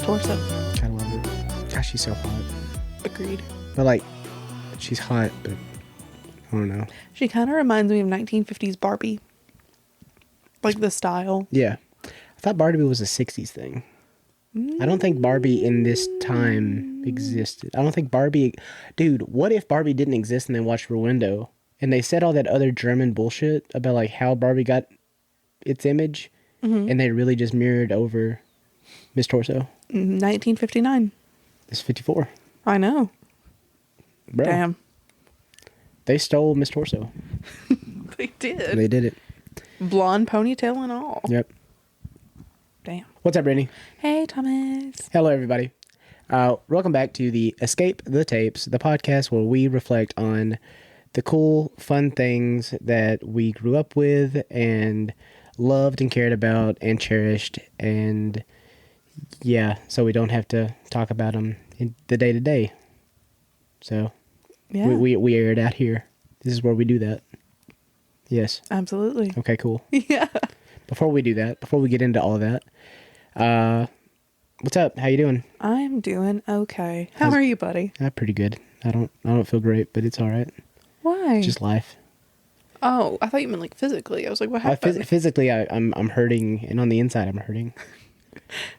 Torso. Kind of love it. Gosh, she's so hot. Agreed. But like, she's hot, but I don't know. She kind of reminds me of 1950s Barbie. Like the style. Yeah. I thought Barbie was a 60s thing. I don't think Barbie in this time existed. I don't think Barbie... Dude, what if Barbie didn't exist and they watched Rear Window and they said all that other German bullshit about like how Barbie got its image and they really just mirrored over Miss Torso? 1959. It's 54. I know. Bro, Damn. they stole Miss Torso. They did. They did it. Blonde ponytail and all. Yep. Damn. What's up, Brittany? Hey, Thomas. Hello, everybody. Welcome back to the Escape the Tapes, the podcast where we reflect on the cool, fun things that we grew up with and loved and cared about and cherished. And yeah, so we don't have to talk about them in the day-to-day. So Yeah. we air it out here. This is where we do that. Yes. Absolutely. Okay, cool. Yeah. Before we do that, before we get into all of that, what's up? How you doing? I'm doing okay. How are you, buddy? Pretty good. I don't feel great, but it's all right. Why? Just life. Oh, I thought you meant like physically. I was like, what happened? Physically, I'm hurting, and on the inside, I'm hurting.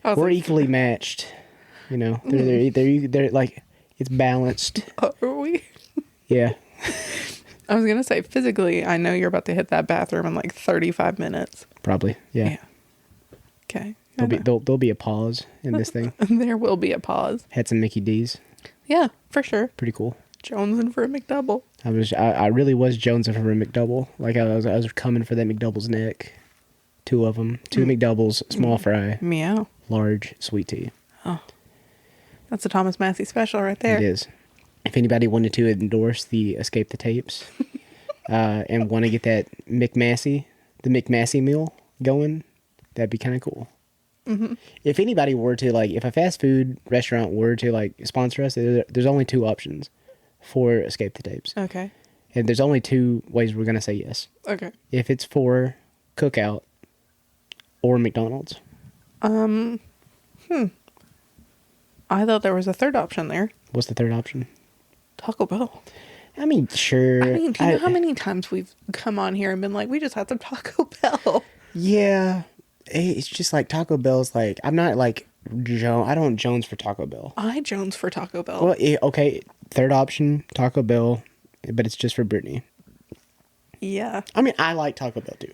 I was We're like, equally matched. You know, they're like it's balanced. are we? Yeah. I was going to say physically, I know you're about to hit that bathroom in like 35 minutes. Probably. Yeah. Okay. There'll be a pause in this thing. There will be a pause. Had some Mickey D's. Yeah, for sure. Pretty cool. Jonesing for a McDouble. I really was jonesing for a McDouble. Like I was coming for that McDouble's neck. Two of them. Two McDoubles, small fry, Meow. large sweet tea. Oh, that's a Thomas Massey special right there. It is. If anybody wanted to endorse the Escape the Tapes and want to get that the McMassey meal going, that'd be kind of cool. Mm-hmm. If anybody were to, like, if a fast food restaurant were to, like, sponsor us, there's only two options for Escape the Tapes. Okay. And there's only two ways we're going to say yes. Okay. If it's for Cookout or McDonald's. I thought there was a third option there. What's the third option? Taco Bell. I mean, sure. I mean, do you know how many times we've come on here and been like, we just had some Taco Bell? Yeah. It's just like Taco Bell's like, I'm not like, I don't Jones for Taco Bell. I Jones for Taco Bell. Well, okay, third option, Taco Bell, but it's just for Brittany. Yeah. I mean, I like Taco Bell too.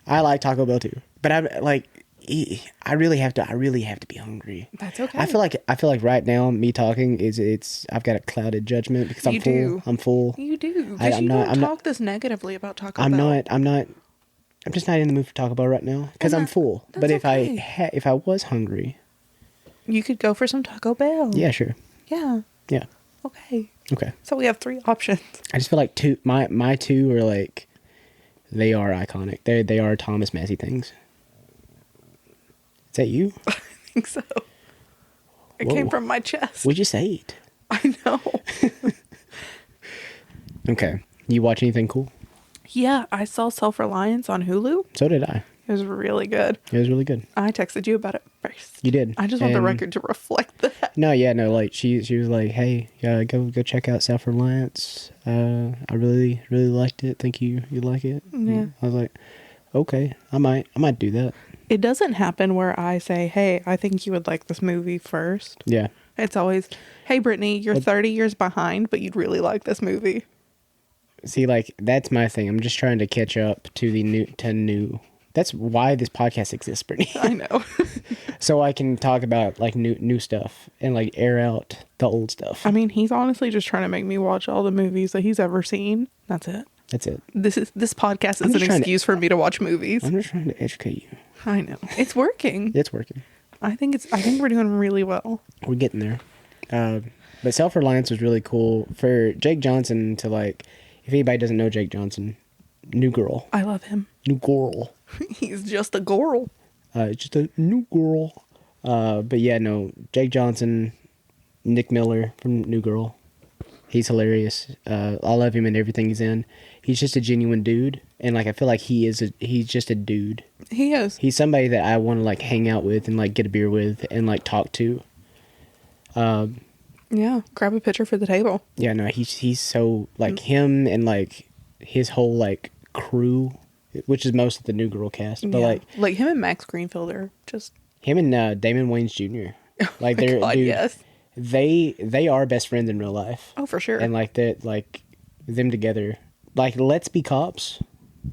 I like Taco Bell too. But I'm like, I really have to be hungry. That's okay. I feel like right now me talking I've got a clouded judgment because I'm full. Do. I'm full. You do. Because you don't talk this negatively about Taco Bell. I'm just not in the mood for Taco Bell right now because I'm full. But if okay. if I was hungry, you could go for some Taco Bell. yeah, sure. Yeah. Yeah. Okay. Okay. So we have three options. I just feel like my two are like, they are iconic. They are Thomas Massey things. Is that you? I think so. It Whoa. came from my chest. What'd you say it? I know. Okay. You watch anything cool? Yeah, I saw Self-Reliance on Hulu. So did I. It was really good. It was really good. I texted you about it first. You did. I just want the record to reflect that. No, like she was like, hey, go check out Self-Reliance. I really liked it. Think you like it? Yeah. I was like, okay, I might do that. It doesn't happen where I say, hey, I think you would like this movie first. Yeah. It's always, hey, Brittany, you're 30 years behind, but you'd really like this movie. See, like, that's my thing. I'm just trying to catch up to the new. That's why this podcast exists, Brittany. I know. So I can talk about, like, new stuff and, like, air out the old stuff. I mean, he's honestly just trying to make me watch all the movies that he's ever seen. That's it. That's it. This podcast is an excuse for me to watch movies. I'm just trying to educate you. I know. It's working. It's working. I think we're doing really well. We're getting there. But Self-Reliance was really cool for Jake Johnson to, like, if anybody doesn't know Jake Johnson, new girl. I love him. New girl. He's just a girl. Just a new girl. But yeah, no, Jake Johnson, Nick Miller from New Girl. He's hilarious. I love him in everything he's in. He's just a genuine dude. And like I feel like he's just a dude. He is. He's somebody that I want to like hang out with and like get a beer with and like talk to. Yeah, grab a picture for the table. Yeah, no, he's so like him and like his whole like crew, which is most of the New Girl cast, but Yeah. like him and Max Greenfield are just. him and Damon Wayans Jr. Like Oh my they're God, dude, yes. they are best friends in real life. Oh, for sure. And like that, like them together, like Let's Be Cops,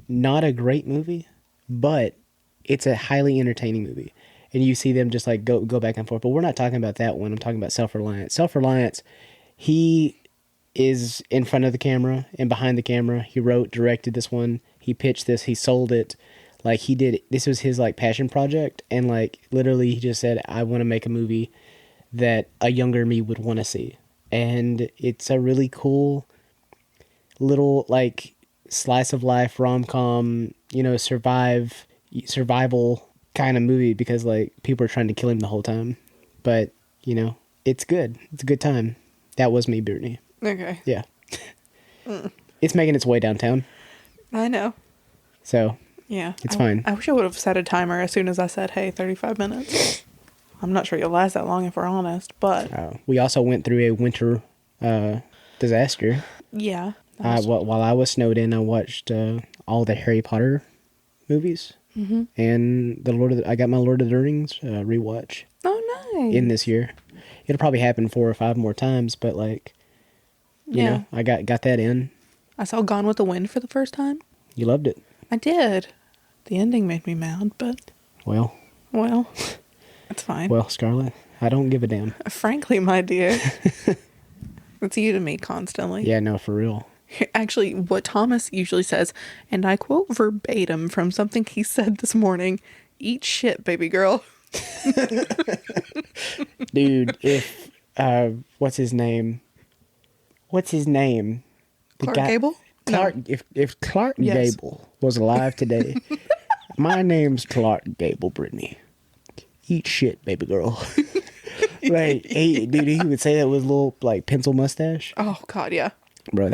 not a great movie, but it's a highly entertaining movie. And you see them just like go back and forth. But we're not talking about that one. I'm talking about Self-Reliance. Self-Reliance, he is in front of the camera and behind the camera. He wrote, directed this one. He pitched this. He sold it. Like he did. This was his like passion project. And like literally he just said, I want to make a movie that a younger me would want to see. And it's a really cool little like slice of life rom-com, you know, survival kind of movie because like people are trying to kill him the whole time, but you know it's good. It's a good time. That was me, Brittany. Okay. Yeah. It's making its way downtown, I know. so Yeah. it's fine. I wish I would have set a timer as soon as I said, hey, 35 minutes. I'm not sure you'll last that long if we're honest, but We also went through a winter disaster. yeah. While I was snowed in, I watched all the Harry Potter movies, and I got my Lord of the Rings rewatch Oh, nice. in this year. It'll probably happen 4 or 5 more times, but like, you Yeah. know, I got that in. I saw Gone with the Wind for the first time. You loved it. I did. The ending made me mad, but, Well, it's fine. well, Scarlett, I don't give a damn. Frankly, my dear, it's you to me constantly. Yeah, no, for real. Actually, what Thomas usually says, and I quote verbatim from something he said this morning, eat shit, baby girl. Dude, if, what's his name? The Clark Gable? Clark, if Clark Yes. Gable was alive today, my name's Clark Gable, Brittany. Eat shit, baby girl. Like, he would say that with a little, like, pencil mustache. Oh, God, yeah. Bro,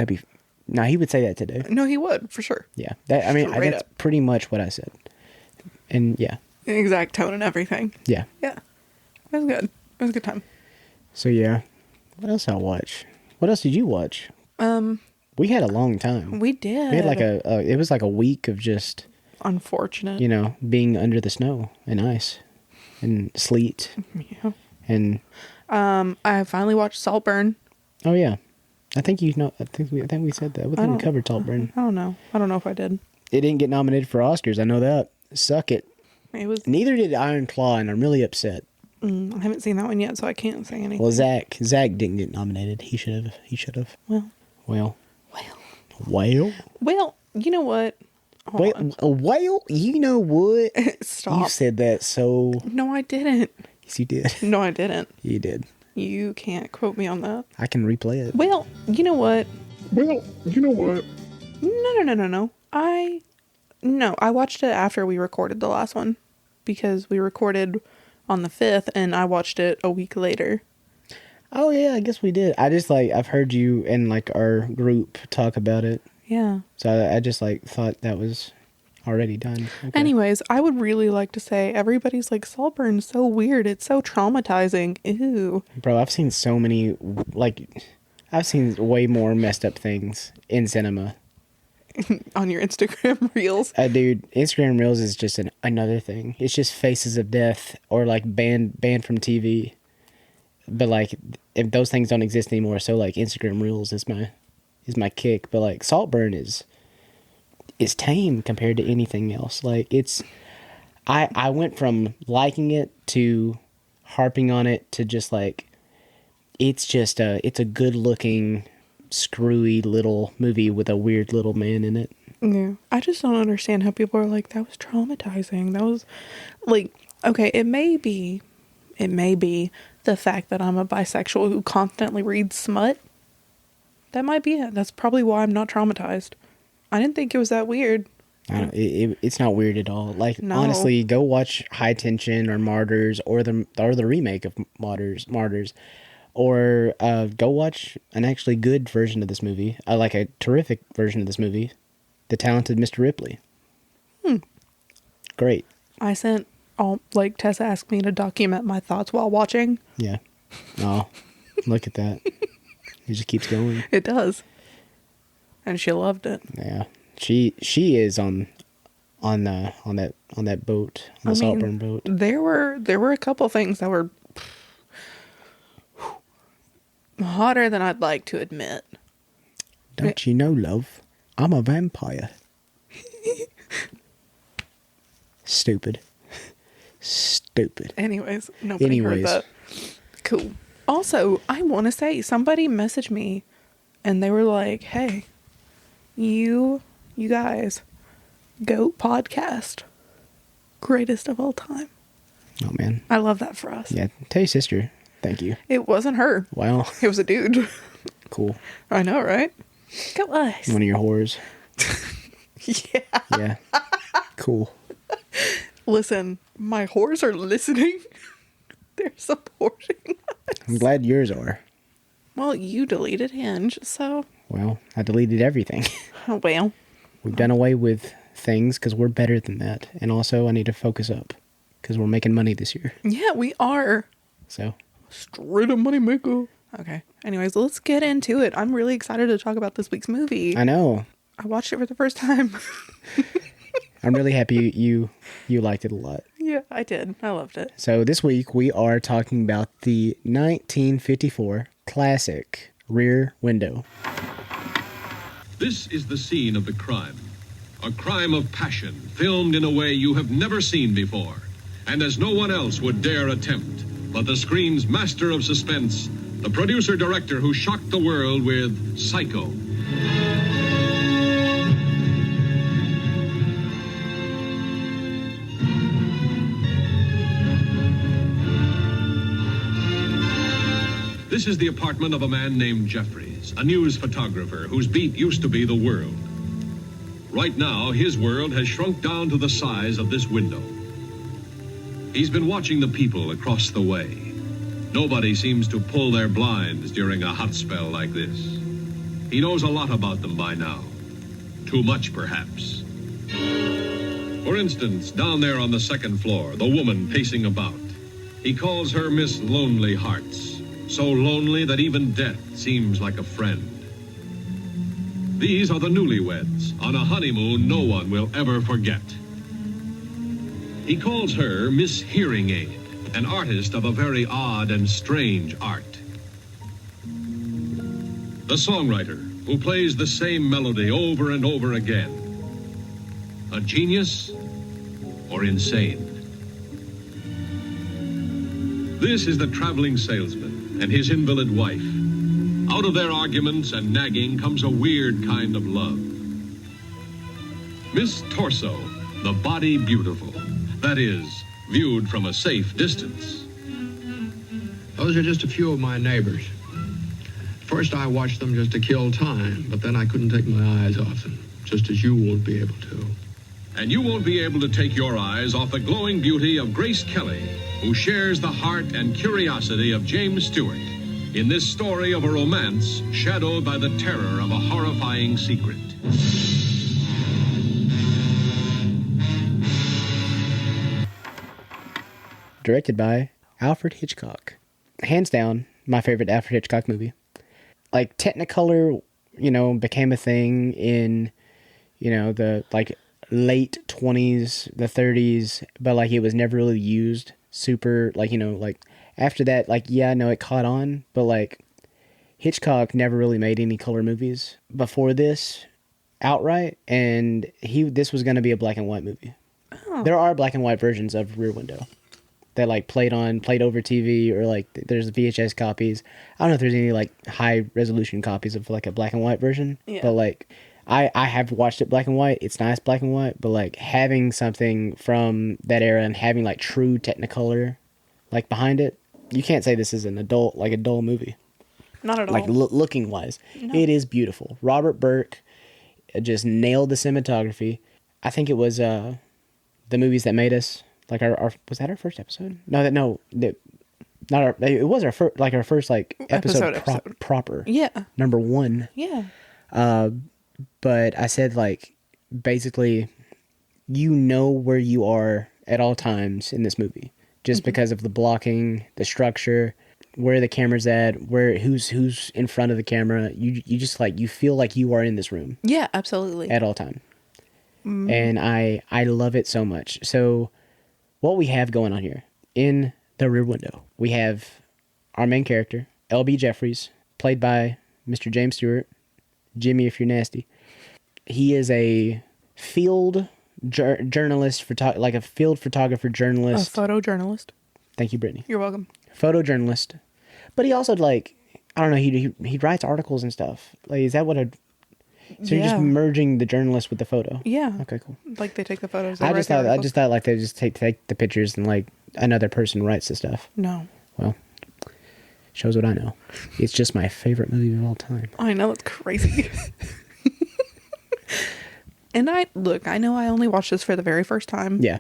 no, he would say that today. No, he would, for sure. Yeah. Straight That's up. pretty much what I said. And yeah. Exact tone and everything. Yeah. Yeah. It was good. It was a good time. So yeah. What else I watch? What else did you watch? We had a long time. We did. We had like it was like a week of just, Unfortunate. you know, being under the snow and ice and sleet Yeah. and I finally watched Saltburn. oh yeah. I think we said that. I think we covered Saltburn. I don't know. I don't know if I did. It didn't get nominated for Oscars. I know that. Suck it. It was. Neither did Iron Claw, and I'm really upset. I haven't seen that one yet, so I can't say anything. Well, Zach didn't get nominated. He should have. Well. Well. Well, you know what? Well, you know what? Stop. You said that so. No, I didn't. Yes, you did. No, I didn't. You did. You can't quote me on that. I can replay it. Well, you know what? Well, you know what? No. I watched it after we recorded the last one because we recorded on the 5th and I watched it a week later. Oh yeah, I guess we did. I just I've heard you and like our group talk about it, Yeah. so I just thought that was already done. Okay. Anyways, I would really like to say everybody's like, Saltburn's so weird. It's so traumatizing. Ew. Bro, I've seen so many I've seen way more messed up things in cinema. On your Instagram reels. Dude, Instagram Reels is just another thing. It's just faces of death or like banned from TV. But like, if those things don't exist anymore, so like Instagram Reels is my kick. But like Saltburn is tame compared to anything else. Like I went from liking it to harping on it to just like, it's a good looking, screwy little movie with a weird little man in it. Yeah. I just don't understand how people are like, that was traumatizing. That was like, okay, it may be the fact that I'm a bisexual who constantly reads smut. That might be it. That's probably why I'm not traumatized. I didn't think it was that weird. It's not weird at all. Like, No. honestly, go watch High Tension or Martyrs or the remake of Martyrs. Or go watch an actually good version of this movie. Like a terrific version of this movie The Talented Mr. Ripley. Great. I sent Tessa asked me to document my thoughts while watching. Yeah. Oh, look at that. It just keeps going. It does. And she loved it. Yeah. She is on that boat, on the Saltburn boat. There were a couple things that were hotter than I'd like to admit. Don't you know, love? I'm a vampire. Stupid. Anyways, nobody heard that. Cool. Also, I want to say, somebody messaged me and they were like, hey, you guys, GOAT podcast. Greatest of all time. Oh, man. I love that for us. Yeah. Tell your sister. Thank you. It wasn't her. Wow. It was a dude. Cool. I know, right? Go us. One of your whores. Yeah. Yeah. Cool. Listen, my whores are listening. They're supporting us. I'm glad yours are. Well, you deleted Hinge, so... Well, I deleted everything. Oh, well. We've done away with things because we're better than that. And also, I need to focus up because we're making money this year. Yeah, we are. So... Straight up money maker. Okay. Anyways, let's get into it. I'm really excited to talk about this week's movie. I know. I watched it for the first time. I'm really happy you liked it a lot. Yeah, I did. I loved it. So this week we are talking about the 1954 classic Rear Window. This is the scene of the crime. A crime of passion, filmed in a way you have never seen before. And as no one else would dare attempt. But the screen's master of suspense, the producer-director who shocked the world with Psycho. This is the apartment of a man named Jeffries, a news photographer whose beat used to be the world. Right now, his world has shrunk down to the size of this window. He's been watching the people across the way. Nobody seems to pull their blinds during a hot spell like this. He knows a lot about them by now. Too much, perhaps. For instance, down there on the second floor, the woman pacing about. He calls her Miss Lonely Hearts. So lonely that even death seems like a friend. These are the newlyweds on a honeymoon no one will ever forget. He calls her Miss Hearing Aid, an artist of a very odd and strange art. The songwriter who plays the same melody over and over again. A genius or insane? This is the traveling salesman and his invalid wife. Out of their arguments and nagging comes a weird kind of love. Miss Torso, the body beautiful. That is, viewed from a safe distance. Those are just a few of my neighbors. First, I watched them just to kill time, but then I couldn't take my eyes off them, just as you won't be able to. And you won't be able to take your eyes off the glowing beauty of Grace Kelly, who shares the heart and curiosity of James Stewart in this story of a romance shadowed by the terror of a horrifying secret. Directed by Alfred Hitchcock. Hands down, my favorite Alfred Hitchcock movie. Like, Technicolor, became a thing in, the, late 20s, the 30s, but, it was never really used super, after that, it caught on, but, Hitchcock never really made any color movies before this outright, and this was going to be a black and white movie. Oh. There are black and white versions of Rear Window that played over TV, or there's VHS copies. I don't know if there's any high resolution copies of a black and white version. Yeah. But I have watched it black and white. It's nice black and white, but having something from that era and having true Technicolor behind it, you can't say this is an adult a dull movie. Not at all. Looking wise, no. It is beautiful. Robert Burke just nailed the cinematography. I think it was the Movies That Made Us. Our was that our first episode? It was our first our first episode proper. Yeah. Number 1. Yeah. But I said basically you know where you are at all times in this movie, just because of the blocking, the structure, where the camera's at, who's in front of the camera. You just like, you feel like you are in this room Yeah, absolutely. at all time. And I love it so much. So what we have going on here in the Rear Window, we have our main character, L.B. Jeffries, played by Mr. James Stewart, Jimmy if you're nasty. He is a field journalist, like a field photographer A journalist. photojournalist. Thank you, Brittany. You're welcome. Photojournalist. But he also, like, I don't know, he writes articles and stuff. Like, is that what so you're just merging the journalist with the photo? Yeah. Okay, cool. Like they take the photos. I just thought like they just take the pictures and like another person writes the stuff. No. Well, shows what I know. It's just my favorite movie of all time. I know, it's crazy. And I know I only watched this for the very first time. Yeah.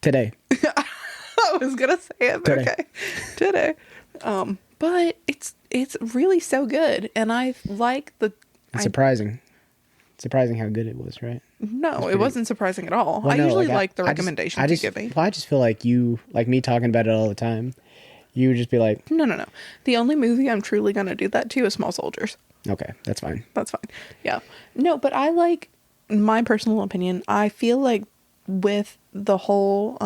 Today. I was gonna say it, but Today. okay. Today. But it's really so good. And I like It's surprising. Surprising how good it was, right? No, it wasn't surprising at all. Well, I no, usually like, like the I just- recommendations you give me. Well, I just feel like you, like me talking about it all the time, you would just be like, No. The only movie I'm truly gonna do that to is Small Soldiers. okay, that's fine. That's fine. Yeah. No, but I like, my personal opinion, I feel like with the whole,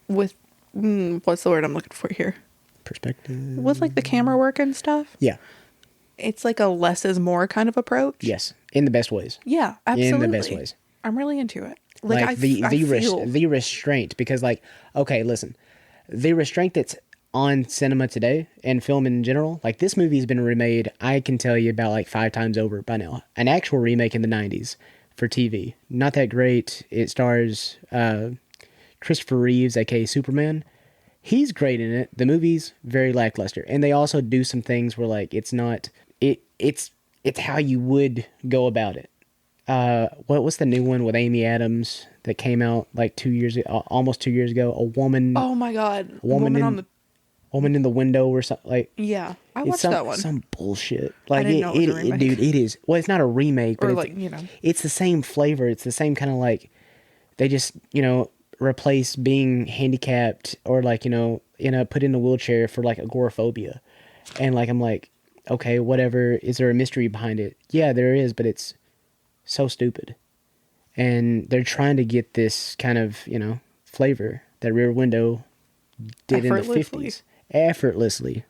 what's the word I'm looking for here? Perspective. With like the camera work and stuff, Yeah. it's like a less is more kind of approach. Yes. In the best ways. Yeah, absolutely. In the best ways. I'm really into it. Like, I the feel, restraint, because like, okay, listen, the restraint that's on cinema today and film in general, like this movie has been remade, I can tell you about like 5 times over by now. An actual remake in the 90s for TV. Not that great. It stars Christopher Reeves, aka Superman. He's great in it. The movie's very lackluster. And they also do some things where like it's not it's how you would go about it. What's the new one with Amy Adams that came out like 2 years almost 2 years ago? A woman oh my god, woman in the window or something like. yeah, I It's watched that one. some bullshit. Like didn't know it was a remake. dude, it is. Well, it's not a remake, but Or it's, like, you know. it's the same flavor. It's the same kind of like they just, replace being handicapped or like, put in a wheelchair for like agoraphobia. And like I'm like, okay, whatever. Is there a mystery behind it? Yeah, there is, but it's so stupid. And they're trying to get this kind of, flavor that Rear Window did in the Effortlessly. 50s. Effortlessly.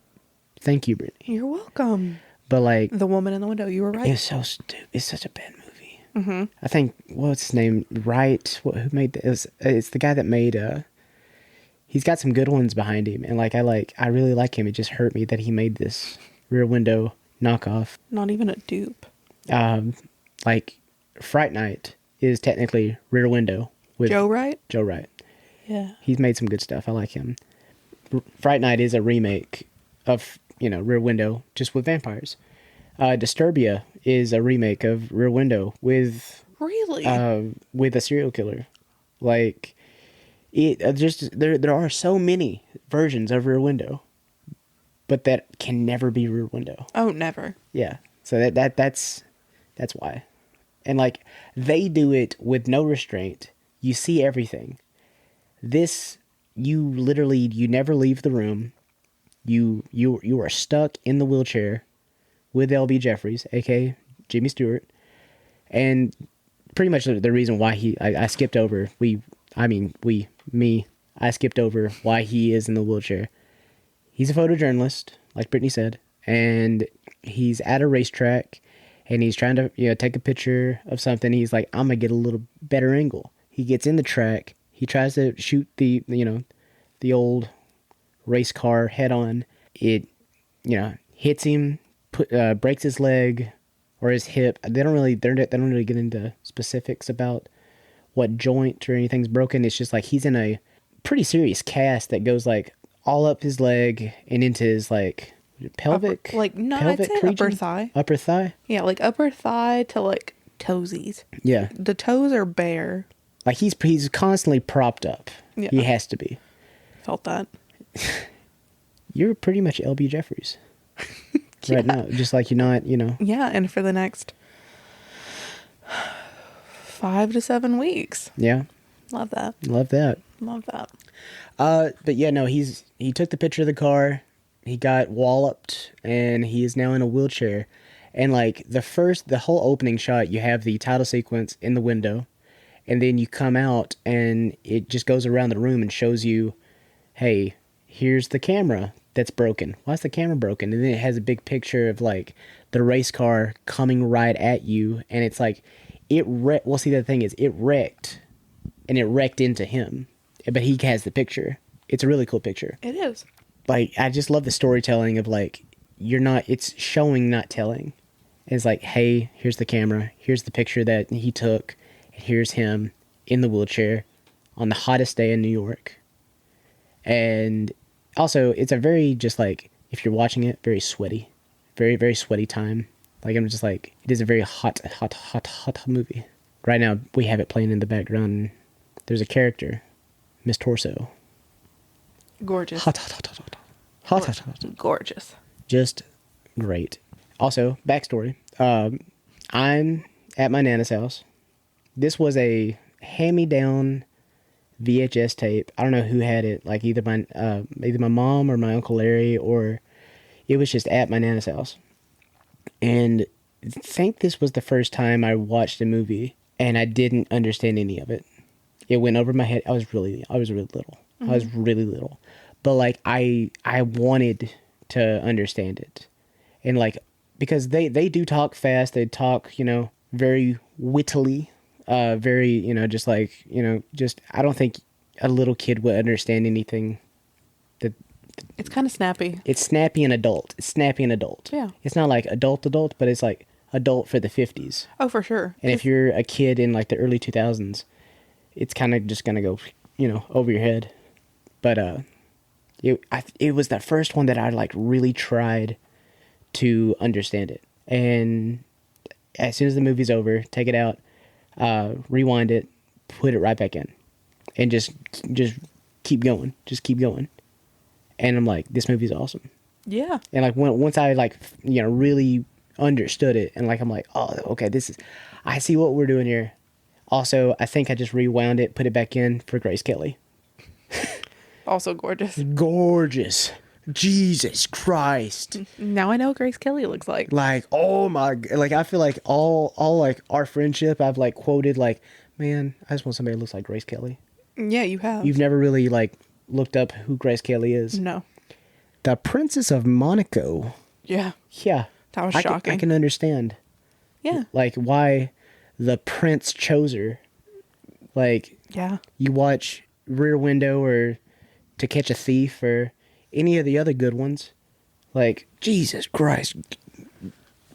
Thank you, Brittany. You're welcome. But like, The Woman in the Window. You were right. it's so stupid. It's such a bad movie. Mm-hmm. I think, what's his name? Wright. Who made the, it's the guy that made, he's got some good ones behind him. And I really like him. It just hurt me that he made this Rear Window knockoff. Not even a dupe. Like Fright Night is technically Rear Window with Joe Wright? Joe Wright. Yeah. He's made some good stuff. I like him. Fright Night is a remake of, Rear Window, just with vampires. Disturbia is a remake of Rear Window with Really? with a serial killer. Like it just there are so many versions of Rear Window, but that can never be Rear Window. Oh, never. Yeah. So that's why. And like they do it with no restraint. You see everything. This you never leave the room. You are stuck in the wheelchair with L.B. Jeffries, aka Jimmy Stewart. And pretty much the reason why I skipped over I skipped over why he is in the wheelchair. He's a photojournalist, like Brittany said, and he's at a racetrack and he's trying to take a picture of something. He's like, I'm gonna get a little better angle. He gets in the track. He tries to shoot the old race car head on. It hits him, breaks his leg or his hip. They don't really get into specifics about what joint or anything's broken. It's just like he's in a pretty serious cast that goes like all up his leg and into his like pelvic, I'd say region? upper thigh. Upper thigh. Yeah, like upper thigh to like toesies. Yeah, The toes are bare. like he's constantly propped up. Yeah. He has to be. Felt that. You're pretty much LB Jeffries right now. Just like you're not, Yeah, and for the next 5 to 7 weeks. Yeah. Love that. Love that. Love that. But yeah, no, he took the picture of the car, he got walloped, and he is now in a wheelchair. And like the whole opening shot, you have the title sequence in the window, and then you come out and it just goes around the room and shows you, hey, here's the camera that's broken. Why is the camera broken? And then it has a big picture of like the race car coming right at you, and it's like well, see, the thing is, it wrecked, and it wrecked into him, but he has the picture. It's a really cool picture. It is. Like, I just love the storytelling of like, it's showing, not telling. It's like, hey, here's the camera, here's the picture that he took, and here's him in the wheelchair on the hottest day in New York. And also, it's a very, just like, if you're watching it, very sweaty, very, very sweaty time. Like, I'm just like, it is a very hot movie. Right now, we have it playing in the background. There's a character, Miss Torso. Gorgeous. Hot. Gorgeous. Just great. Also, backstory. I'm at my Nana's house. This was a hand-me-down VHS tape. I don't know who had it. Like either my mom or my Uncle Larry, or it was just at my Nana's house. And I think this was the first time I watched a movie and I didn't understand any of it. It went over my head. I was really little. I was really little. But like I wanted to understand it. And like, because they do talk fast, they talk, very wittily, very, just like, just, I don't think a little kid would understand anything. It's kind of snappy. It's snappy and adult. Yeah. It's not like adult, but it's like adult for the 50s. Oh, for sure. And if you're a kid in like the early 2000s, it's kind of just going to go, over your head. But it was the first one that I like really tried to understand it. And as soon as the movie's over, take it out, rewind it, put it right back in, and just keep going. Just keep going. And I'm like, this movie's awesome. Yeah. And like once I like, really understood it, and like I'm like, oh, okay, I see what we're doing here. Also, I think I just rewound it, put it back in for Grace Kelly. Also gorgeous. Gorgeous. Jesus Christ. Now I know what Grace Kelly looks like. Like, oh my, like I feel like all like our friendship, I've like quoted like, man, I just want somebody who looks like Grace Kelly. Yeah, you have. You've never really like looked up who Grace Kelly is. No. The Princess of Monaco. Yeah. Yeah. That was shocking. I can understand. Yeah. Like why the prince chose her. Like, yeah. You watch Rear Window or To Catch a Thief or any of the other good ones. Like, Jesus Christ.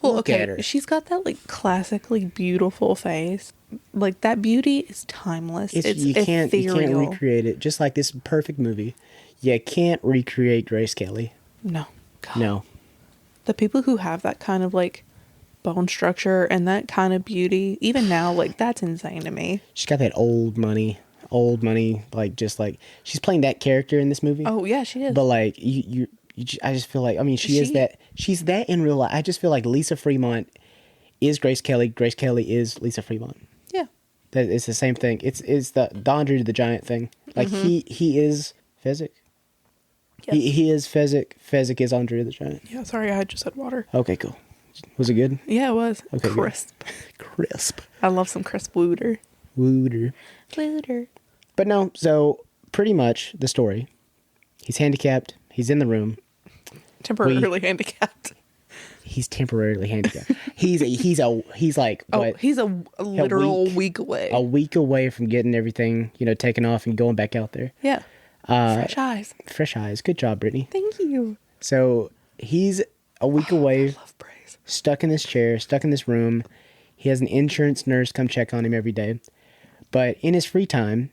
Well, Look okay, at her. she's got that like classically beautiful face. Like that beauty is timeless. It's you can't ethereal. recreate it. Just like this perfect movie, you can't recreate Grace Kelly. No. God. No. The people who have that kind of like bone structure and that kind of beauty, even now, like that's insane to me. She's got that old money, like just like she's playing that character in this movie. Oh yeah, she is. But like I just feel like, I mean, she's that in real life. I just feel like Lisa Fremont is Grace Kelly. Grace Kelly is Lisa Fremont. Yeah. That it's the same thing. It's the Andre the Giant thing. Like he is Fezzik. Yes. He is Fezzik. Fezzik is Andre the Giant. Yeah, sorry, I just had water. Okay, cool. Was it good? Yeah, it was. Okay, crisp. Good. Crisp. I love some crisp wooter. Wooter. But no, so pretty much the story. He's handicapped. He's in the room. Temporarily handicapped. He's temporarily handicapped. He's like what? Oh, he's a literal week away. A week away from getting everything, taken off and going back out there. Yeah. Fresh eyes. Fresh eyes. Good job, Brittany. Thank you. So he's a week away. I love praise. Stuck in this chair, stuck in this room. He has an insurance nurse come check on him every day. But in his free time,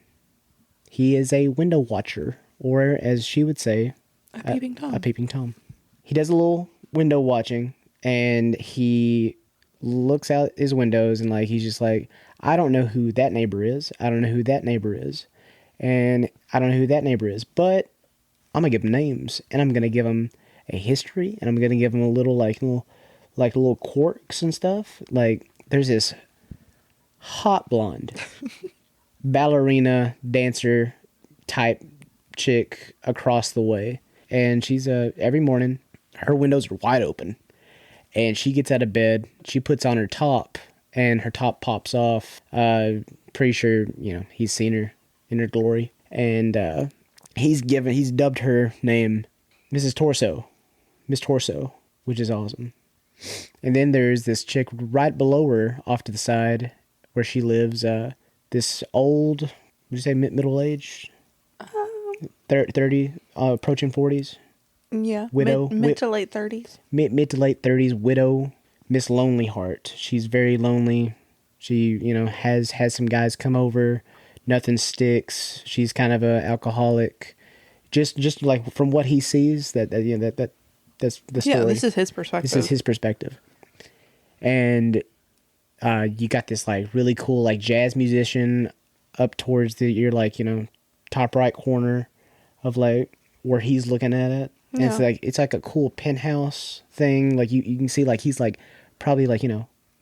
he is a window watcher, or as she would say, A peeping Tom. A peeping Tom. He does a little window watching, and he looks out his windows, and like he's just like, I don't know who that neighbor is. I don't know who that neighbor is. And I don't know who that neighbor is. But I'm going to give them names, and I'm going to give them a history, and I'm going to give them little quirks and stuff. Like, there's this hot blonde, ballerina, dancer type chick across the way. And she's every morning, her windows are wide open. And she gets out of bed, she puts on her top, and her top pops off. Pretty sure, he's seen her in her glory. And he's dubbed her name Mrs. Torso, Miss Torso, which is awesome. And then there's this chick right below her off to the side where she lives, this old, would you say middle-aged? 30, approaching 40s. Yeah. Widow. Mid to late 30s. Mid to late 30s, widow, Miss Lonely Heart. She's very lonely. She, has some guys come over. Nothing sticks. She's kind of a alcoholic. Just like from what he sees, that's the story. Yeah, this is his perspective. This is his perspective. And you got this like really cool like jazz musician up towards your top right corner of like where he's looking at it. And it's like a cool penthouse thing. Like you can see like he's like probably like,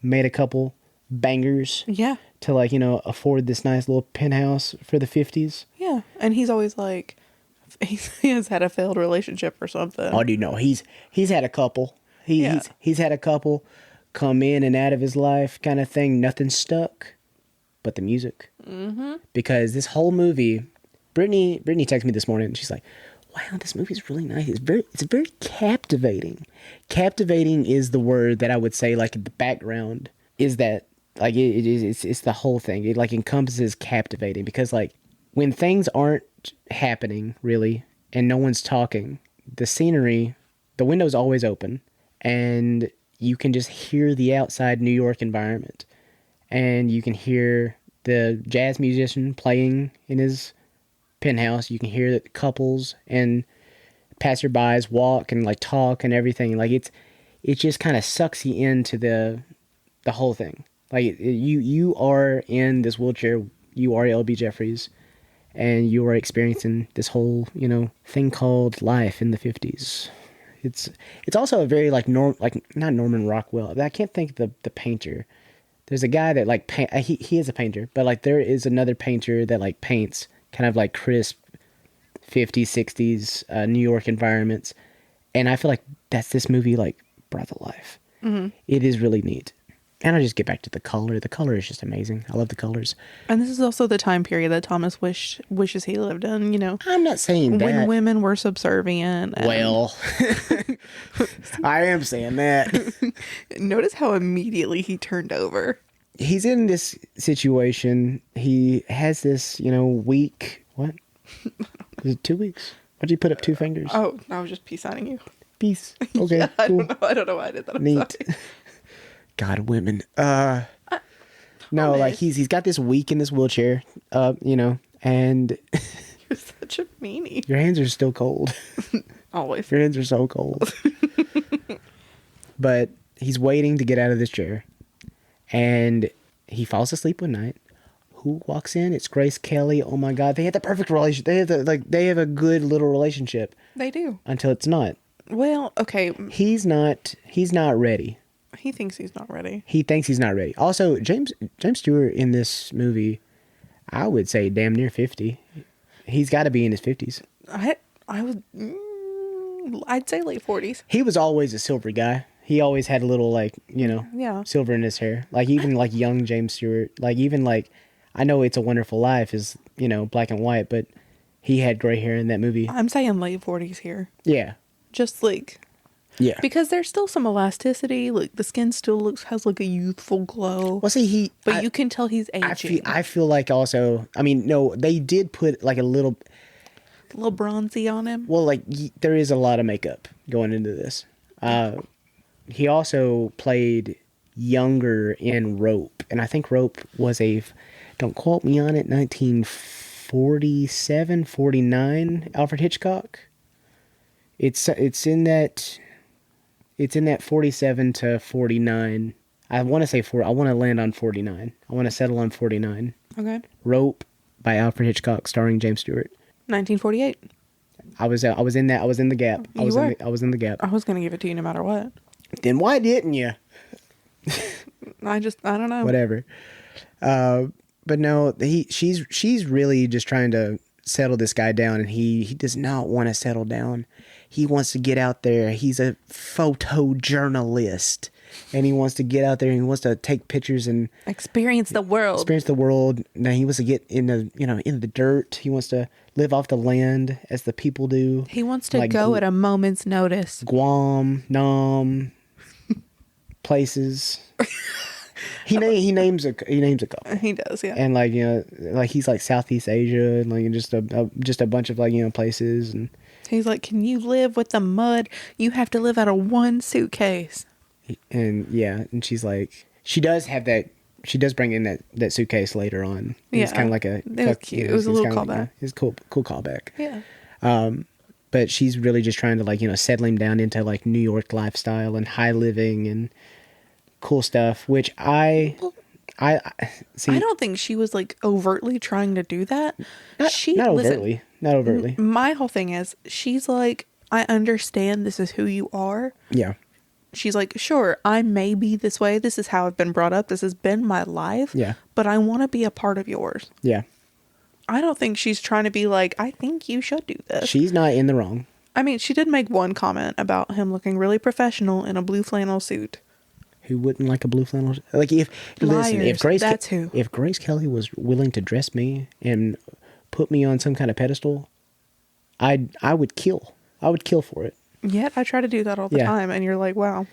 made a couple bangers. Yeah. To like, afford this nice little penthouse for the 50s. Yeah. And he's always like, he has had a failed relationship or something. Oh, dude, no. He's had a couple. He's had a couple come in and out of his life kind of thing. Nothing stuck but the music. Mm-hmm. Because this whole movie, Brittany texted me this morning and she's like, wow, this movie's really nice. It's very captivating. Captivating is the word that I would say, like, in the background, is that, like, it's the whole thing. It, like, encompasses captivating. Because, like, when things aren't happening, really, and no one's talking, the scenery, the window's always open, and you can just hear the outside New York environment. And you can hear the jazz musician playing in his penthouse. You can hear that couples and passerbys walk and like talk and everything. Like it just kind of sucks you into the whole thing. Like you are in this wheelchair. You are LB Jeffries, and you are experiencing this whole thing called life in the 50s. It's also a very like not Norman Rockwell. I can't think of the painter. There's a guy that like he is a painter, but like there is another painter that like paints kind of like crisp 50s, 60s New York environments. And I feel like that's this movie like brought to life. Mm-hmm. It is really neat. And I'll just get back to the color. The color is just amazing. I love the colors. And this is also the time period that Thomas wishes he lived in, I'm not saying that. When women were subservient. Well, I am saying that. Notice how immediately he turned over. He's in this situation. He has this, week. What? Is it 2 weeks? Why'd you put up two fingers? Oh, I was just peace signing you. Peace. Okay, yeah, cool. I don't know why I did that. I'm neat. sorry. God, women. No, like he's got this week in this wheelchair, and You're such a meanie. your hands are still cold. Always. Your hands are so cold. But he's waiting to get out of this chair, and he falls asleep one night. Who walks in? It's Grace Kelly. Oh my God, they have the perfect relationship. They have a good little relationship. They do. Until it's not. Well, okay. He's not ready. He thinks he's not ready. He thinks he's not ready. Also, James Stewart in this movie, I would say damn near 50. He's got to be in his 50s. I'd say late 40s. He was always a silver guy. He always had a little silver in his hair. Like even like young James Stewart. Like even like, I know It's a Wonderful Life is, black and white, but he had gray hair in that movie. I'm saying late 40s here. Yeah. Just like... Yeah. Because there's still some elasticity. Like the skin still has like a youthful glow. Well, see, But you can tell he's aging. I feel like also, no, they did put like a little bronzy on him. Well, like there is a lot of makeup going into this. He also played younger in Rope. And I think Rope was don't quote me on it, 1947, 49, Alfred Hitchcock. It's in that 47 to 49. I want to say I want to land on 49. I want to settle on 49. Okay. Rope by Alfred Hitchcock, starring James Stewart. 1948. I was in that. I was in the gap. I was in the gap. I was gonna give it to you no matter what. Then why didn't you? I don't know. Whatever. But no, she's really just trying to settle this guy down, and he does not want to settle down. He wants to get out there. He's a photojournalist, and he wants to get out there and he wants to take pictures and Experience the world. Now he wants to get in the dirt. He wants to live off the land as the people do. He wants to Like go at a moment's notice. Guam, Nam, places. He names a couple. He does, yeah. And like he's like Southeast Asia and like just a bunch of places, and He's like, can you live with the mud? You have to live out of one suitcase. and she's like, she does bring in that suitcase later on. It's kind of like it was cute. It was a little callback. It's cool callback. Yeah. But she's really just trying to settle him down into like New York lifestyle and high living and cool stuff, which I see. I don't think she was like overtly trying to do that. Not overtly. My whole thing is, she's like, I understand this is who you are. Yeah. She's like, sure, I may be this way. This is how I've been brought up. This has been my life. Yeah. But I want to be a part of yours. Yeah. I don't think she's trying to be like, I think you should do this. She's not in the wrong. I mean, she did make one comment about him looking really professional in a blue flannel suit. Who wouldn't like a blue flannel? Like if Grace Kelly was willing to dress me and put me on some kind of pedestal, I would kill. I would kill for it. Yet I try to do that all the time, and you're like, wow,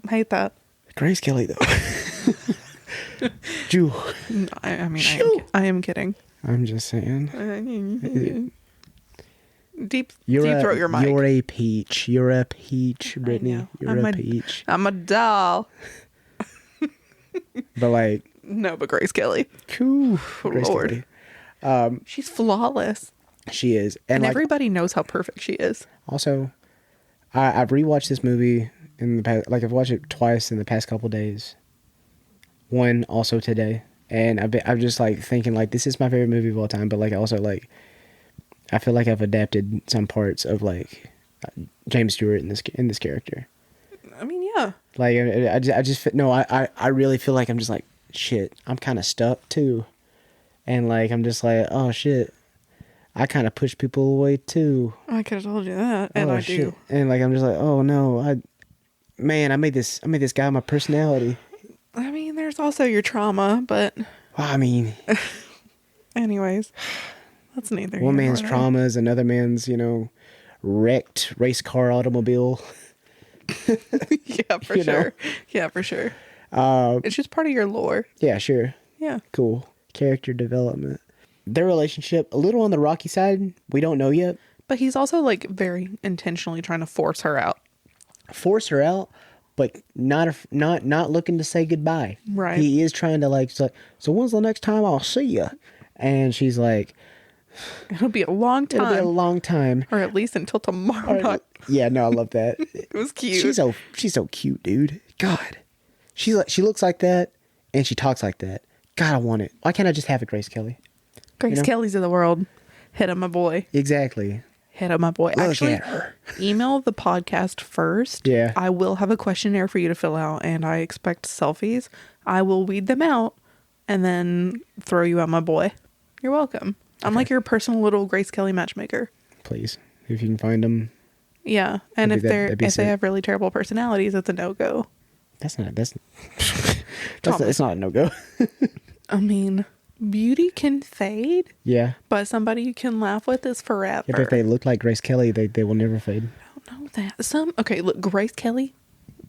I hate that. Grace Kelly though. Jew. I mean, I am kidding. I'm just saying. Deep throat your mic. You're a peach. You're a peach, Brittany. You're a peach. I'm a doll. But like, no, but Grace Kelly. Grace Lord. Kelly. She's flawless. She is. And everybody knows how perfect she is. Also, I've rewatched this movie in the past. Like I've watched it twice in the past couple days. One also today, and I'm just like thinking like this is my favorite movie of all time. But like also like, I feel like I've adapted some parts of like James Stewart in this character. I mean, yeah. Like I really feel like I'm just like shit. I'm kind of stuck too, and like I'm just like oh shit. I kind of push people away too. I could have told you that, and I do. And like I'm just like oh no, I made this guy my personality. I mean, there's also your trauma, but well, I mean, anyways. That's neither. One man's trauma is another man's, wrecked race car automobile. Yeah, for sure. Yeah, for sure. It's just part of your lore. Yeah, sure. Yeah. Cool. Character development. Their relationship, a little on the rocky side. We don't know yet. But he's also like very intentionally trying to force her out. But not looking to say goodbye. Right. He is trying to so when's the next time I'll see you? And she's like, it'll be a long time. Or at least until tomorrow night. Yeah, no, I love that. It was cute. She's so cute, dude. God. She looks like that and she talks like that. God, I want it. Why can't I just have it, Grace Kelly? Grace Kelly's of the world. Hit him, my boy. Exactly. Hit up my boy. Look Actually, at her. Email the podcast first. Yeah. I will have a questionnaire for you to fill out, and I expect selfies. I will weed them out and then throw you at my boy. You're welcome. I'm like your personal little Grace Kelly matchmaker. Please, if you can find them. Yeah, and if they have really terrible personalities, it's a no-go. It's not a no-go. I mean, beauty can fade. Yeah. But somebody you can laugh with is forever. Yeah, but if they look like Grace Kelly, they will never fade. I don't know that. Okay, look, Grace Kelly,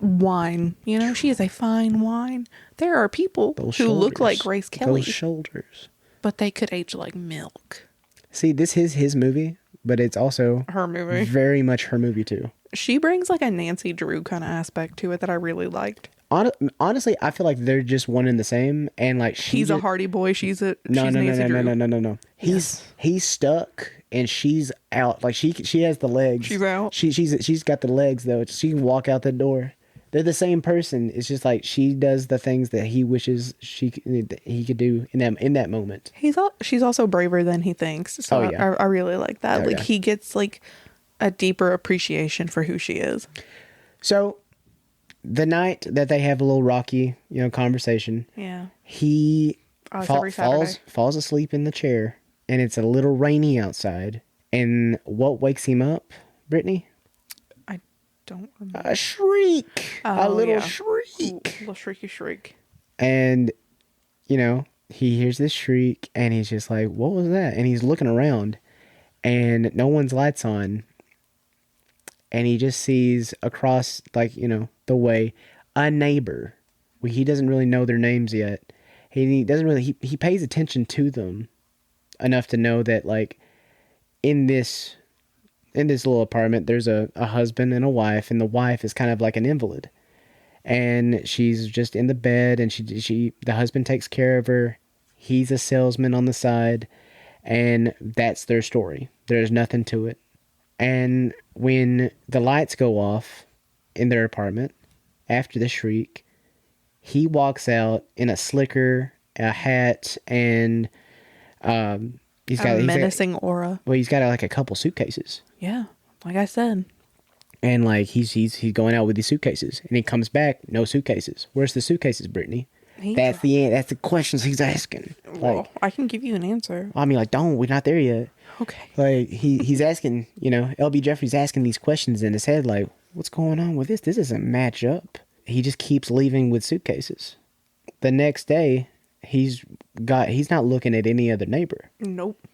wine. She is a fine wine. There are people who look like Grace Kelly. Those shoulders. But they could age like milk. See, this is his movie, but it's also her movie. Very much her movie too. She brings like a Nancy Drew kind of aspect to it that I really liked. Honestly, I feel like they're just one and the same, and like he's a Hardy Boy, she's Nancy Drew. No. He's stuck and she's out. Like she has the legs. She's out. She's got the legs though. She can walk out the door. They're the same person. It's just like she does the things that he wishes he could do in that moment. She's also braver than he thinks. So I really like that. He gets like a deeper appreciation for who she is. So the night that they have a little rocky, conversation. Yeah. He Oh, it's every Saturday. falls asleep in the chair, and it's a little rainy outside. And what wakes him up, Brittany? I don't remember. A shriek. A Oh, little yeah. shriek. Ooh, little shrieky shriek. And, you know, he hears this shriek, and he's just like, what was that? And he's looking around, and no one's lights on. And he just sees across, like, you know, the way, a neighbor. He doesn't really know their names yet. He doesn't really, he pays attention to them enough to know that, like, in this little apartment, there's a husband and a wife, and the wife is kind of like an invalid. And she's just in the bed, and the husband takes care of her. He's a salesman on the side, and that's their story. There's nothing to it. And when the lights go off in their apartment after the shriek, he walks out in a slicker, a hat, and he's got a menacing aura. Well, he's got like a couple suitcases. Yeah, like I said. And like he's going out with these suitcases, and he comes back, no suitcases. Where's the suitcases, Brittany? That's the questions he's asking. Well, Like, I can give you an answer. I mean, like, we're not there yet. Okay. Like he's asking, you know, LB Jeffries asking these questions in his head, like, what's going on with this? This doesn't match up. He just keeps leaving with suitcases. The next day, he's not looking at any other neighbor. Nope.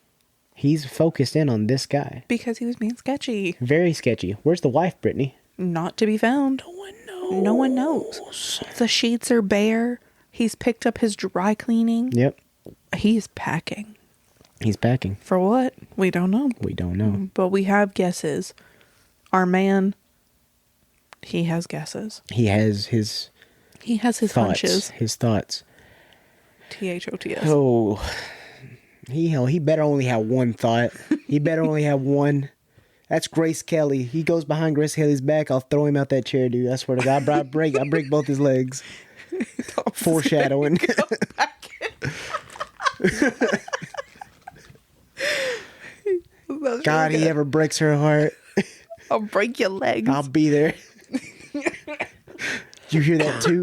He's focused in on this guy. Because he was being sketchy. Very sketchy. Where's the wife, Brittany? Not to be found. No one knows. No one knows. The sheets are bare. He's picked up his dry cleaning. Yep. He's packing. He's packing. For what? We don't know. We don't know. But we have guesses. Our man, he has guesses. He has his thoughts, hunches. His thoughts. THOTS. Oh, he better only have one thought. He better only have one. That's Grace Kelly. He goes behind Grace Kelly's back. I'll throw him out that chair, dude. I swear to God, I break both his legs. Foreshadowing. God, he ever breaks her heart, I'll break your legs. I'll be there. You hear that too?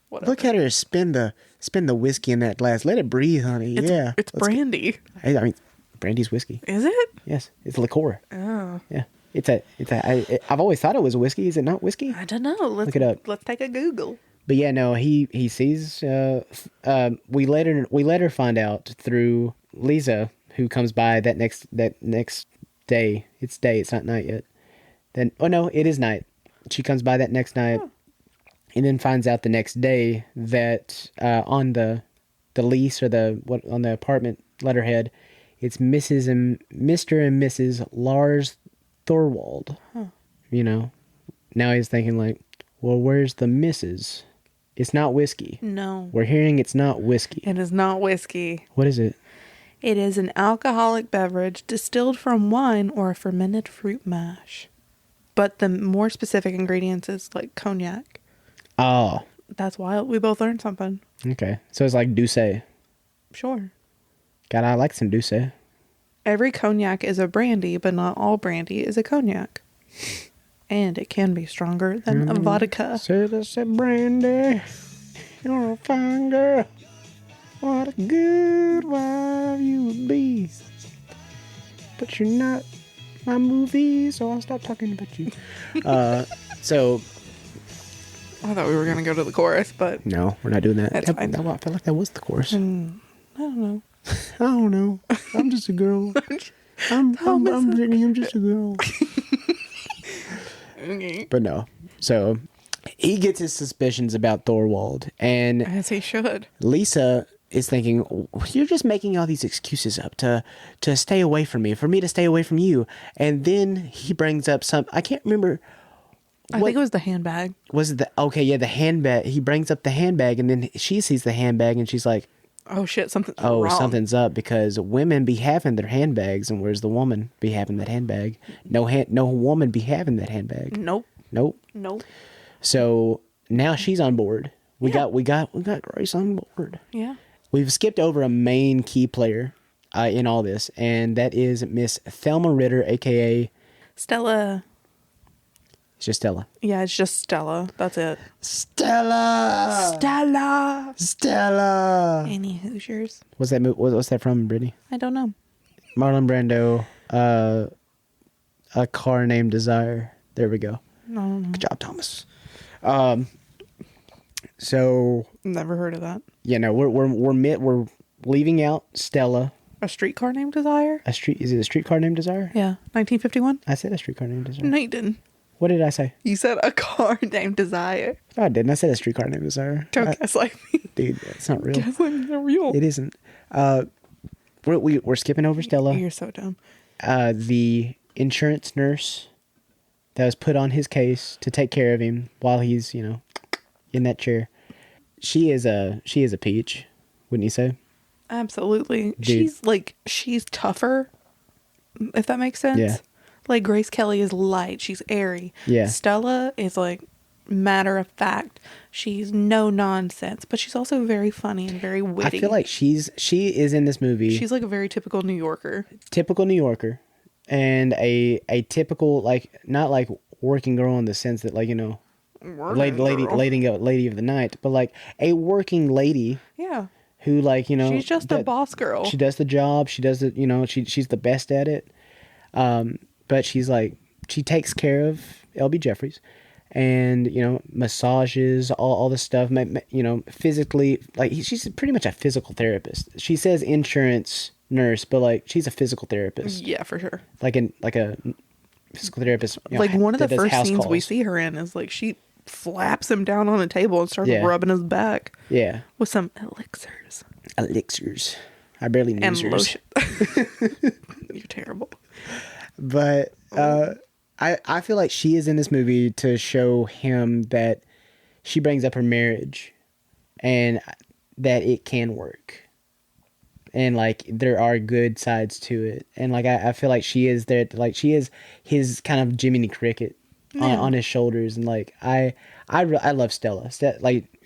Look at her spin the whiskey in that glass. Let it breathe, honey. It's brandy. I mean, brandy's whiskey. Is it? Yes, it's liqueur. Oh. Yeah, I've always thought it was whiskey. Is it not whiskey? I don't know. Look it up. Let's take a Google. But yeah, no, he sees. We later find out through Lisa, who comes by that next day. It's day. It's not night yet. Then no, it is night. She comes by that next night, and then finds out the next day that on the lease or on the apartment letterhead, it's Mrs. and Mr. and Mrs. Lars Thorwald. Huh. You know, now he's thinking like, well, where's the Mrs.? It's not whiskey. No. We're hearing it's not whiskey. It is not whiskey. What is it? It is an alcoholic beverage distilled from wine or a fermented fruit mash. But the more specific ingredients is like cognac. Oh. That's wild. We both learned something. Okay. So it's like Douce. Sure. God, I like some Douce. Every cognac is a brandy, but not all brandy is a cognac. And it can be stronger than a vodka. Say that's a brandy. You're a fine girl. What a good wife you would be. But you're not my movie, so I'll stop talking about you. So... I thought we were going to go to the chorus, but... No, we're not doing that. That's fine. I felt like that was the chorus. I don't know. I don't know. I'm just a girl. I'm Brittany. I'm just a girl. Okay. But no. So he gets his suspicions about Thorwald, and As he should. Lisa is thinking, you're just making all these excuses up to stay away from me, for me to stay away from you. And then he brings up I can't remember. I think it was the handbag. Was it the handbag? He brings up the handbag, and then she sees the handbag, and she's like, Oh shit, something's wrong. Something's up, because women be having their handbags, and where's the woman be having that handbag? No woman be having that handbag. Nope. So now she's on board. We got Grace on board. Yeah. We've skipped over a main key player in all this, and that is Miss Thelma Ritter, aka Stella. It's just Stella. Yeah, it's just Stella. That's it. Stella. Any Hoosiers? What's that? What's that from, Brittany? I don't know. Marlon Brando. A car named Desire. There we go. No. Good job, Thomas. So Never heard of that. yeah, no, we're leaving out Stella. A streetcar named Desire? Is it a streetcar named Desire? Yeah. 1951? I said a streetcar named Desire. No, you didn't. What did I say? You said a car named Desire. No, I didn't. I said a streetcar named Desire. Don't gaslight me. Dude, that's not real. Gaslight me, not real. It isn't. We're skipping over Stella. You're so dumb. The insurance nurse that was put on his case to take care of him while he's, in that chair. She is a peach, wouldn't you say? Absolutely. Dude. She's tougher, if that makes sense. Yeah. Like Grace Kelly is light. She's airy. Yeah. Stella is like matter of fact. She's no nonsense, but she's also very funny and very witty. I feel like she is in this movie. She's like a very typical New Yorker. Typical New Yorker, and a typical not like working girl in the sense that lady of the night, but like a working lady. Yeah. Who She's just a boss girl. She does the job. She does it. She's the best at it. But she's she takes care of LB Jeffries, and massages all the stuff. Physically, she's pretty much a physical therapist. She says insurance nurse, but she's a physical therapist. Yeah, for sure. Like a physical therapist. One of the first scenes calls. we see her in is she flaps him down on a table and starts rubbing his back. Yeah. With some elixirs. I barely knew And yours. lotion. You're terrible. But I feel like she is in this movie to show him that she brings up her marriage and that it can work. And there are good sides to it. And I feel like she is there, she is his kind of Jiminy Cricket on his shoulders. And I love Stella.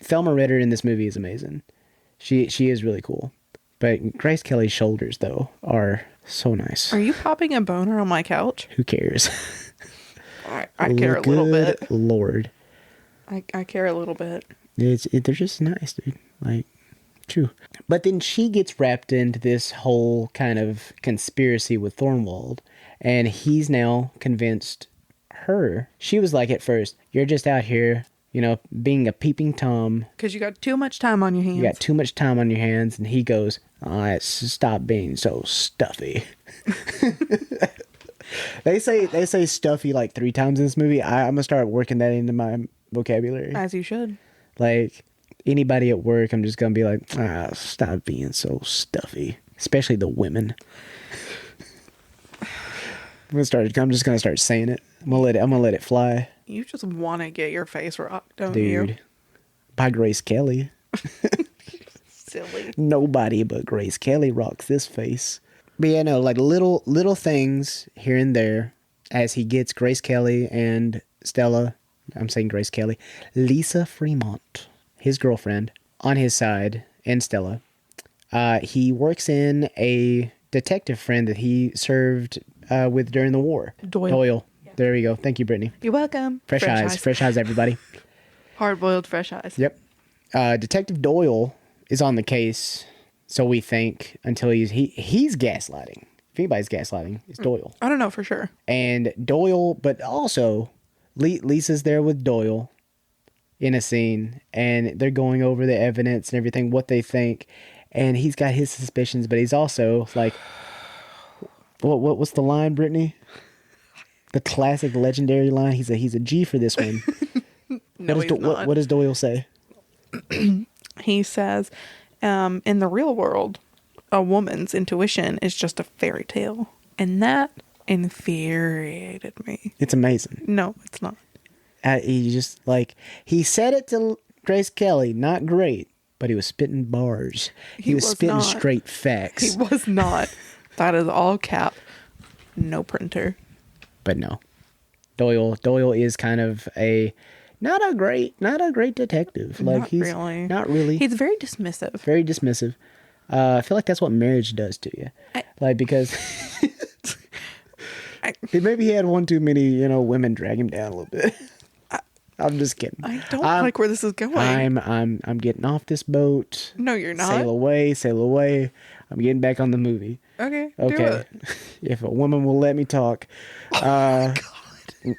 Thelma Ritter in this movie is amazing. She is really cool. But Grace Kelly's shoulders, though, are so nice. Are you popping a boner on my couch? Who cares? I care a little bit. Good Lord. I care a little bit. They're just nice, dude. True. But then she gets wrapped into this whole kind of conspiracy with Thornwald. And he's now convinced her. She was like at first, you're just out here, being a peeping Tom. Because you got too much time on your hands. You got too much time on your hands. And he goes, stop being so stuffy. They say stuffy 3 times in this movie. I'm going to start working that into my vocabulary. As you should. Anybody at work, I'm just going to be like, stop being so stuffy. Especially the women. I'm just going to start saying it. I'm going to let it fly. You just want to get your face rocked, don't Dude, you? by Grace Kelly. Silly. Nobody but Grace Kelly rocks this face. But yeah, no, little things here and there as he gets Grace Kelly and Stella, I'm saying Grace Kelly, Lisa Fremont, his girlfriend, on his side, and Stella. He works in a detective friend that he served with during the war. Doyle. There we go. Thank you, Brittany. You're welcome. Fresh eyes, everybody. Hard-boiled fresh eyes. Yep. Detective Doyle is on the case, so we think, until he's gaslighting. If anybody's gaslighting, it's Doyle. I don't know for sure. And Doyle, but also Lisa's there with Doyle in a scene, and they're going over the evidence and everything, what they think, and he's got his suspicions, but he's also like, what's the line, Brittany? The classic legendary line. He's a G for this one. No, he's not. What does Doyle say? He says, in the real world, a woman's intuition is just a fairy tale. And that infuriated me. It's amazing. No, it's not. He just he said it to Grace Kelly, not great, but he was spitting bars. He was spitting not. straight facts. He was not. That is all cap. No printer. But no, Doyle is kind of not a great detective. Not really. Not really. He's very dismissive. Very dismissive. I feel like that's what marriage does to you. Because maybe he had one too many, women drag him down a little bit. I'm just kidding. I don't like where this is going. I'm getting off this boat. No, you're not. Sail away, sail away. I'm getting back on the movie. Okay. Okay. Do it. If a woman will let me talk. Oh my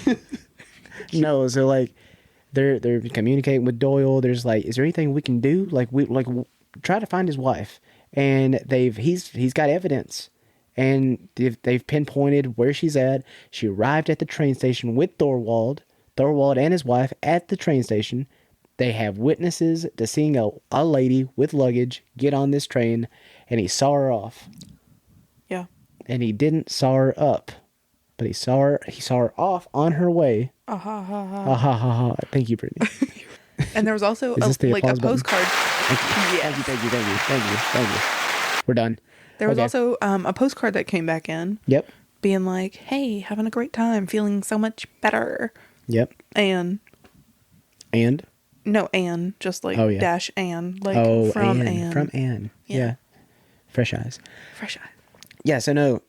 God. No, so like they're communicating with Doyle. There's like, is there anything we can do? Like try to find his wife. And he's got evidence. And they've pinpointed where she's at. She arrived at the train station with Thorwald and his wife at the train station. They have witnesses to seeing a lady with luggage get on this train, and he saw her off. Yeah. And he didn't saw her up, but he saw her off on her way. Ha ha ha. Ha ha ha ha. Thank you, Brittany. And there was also Is this the a applause button? postcard. Yes. Thank you. We're done. There was Okay. also a postcard that came back in. Yep. Being like, hey, having a great time, feeling so much better. Yep. And just like Oh, yeah. dash Anne. Like from Anne. From Anne. Yeah. Fresh eyes. Fresh eye. Yeah, so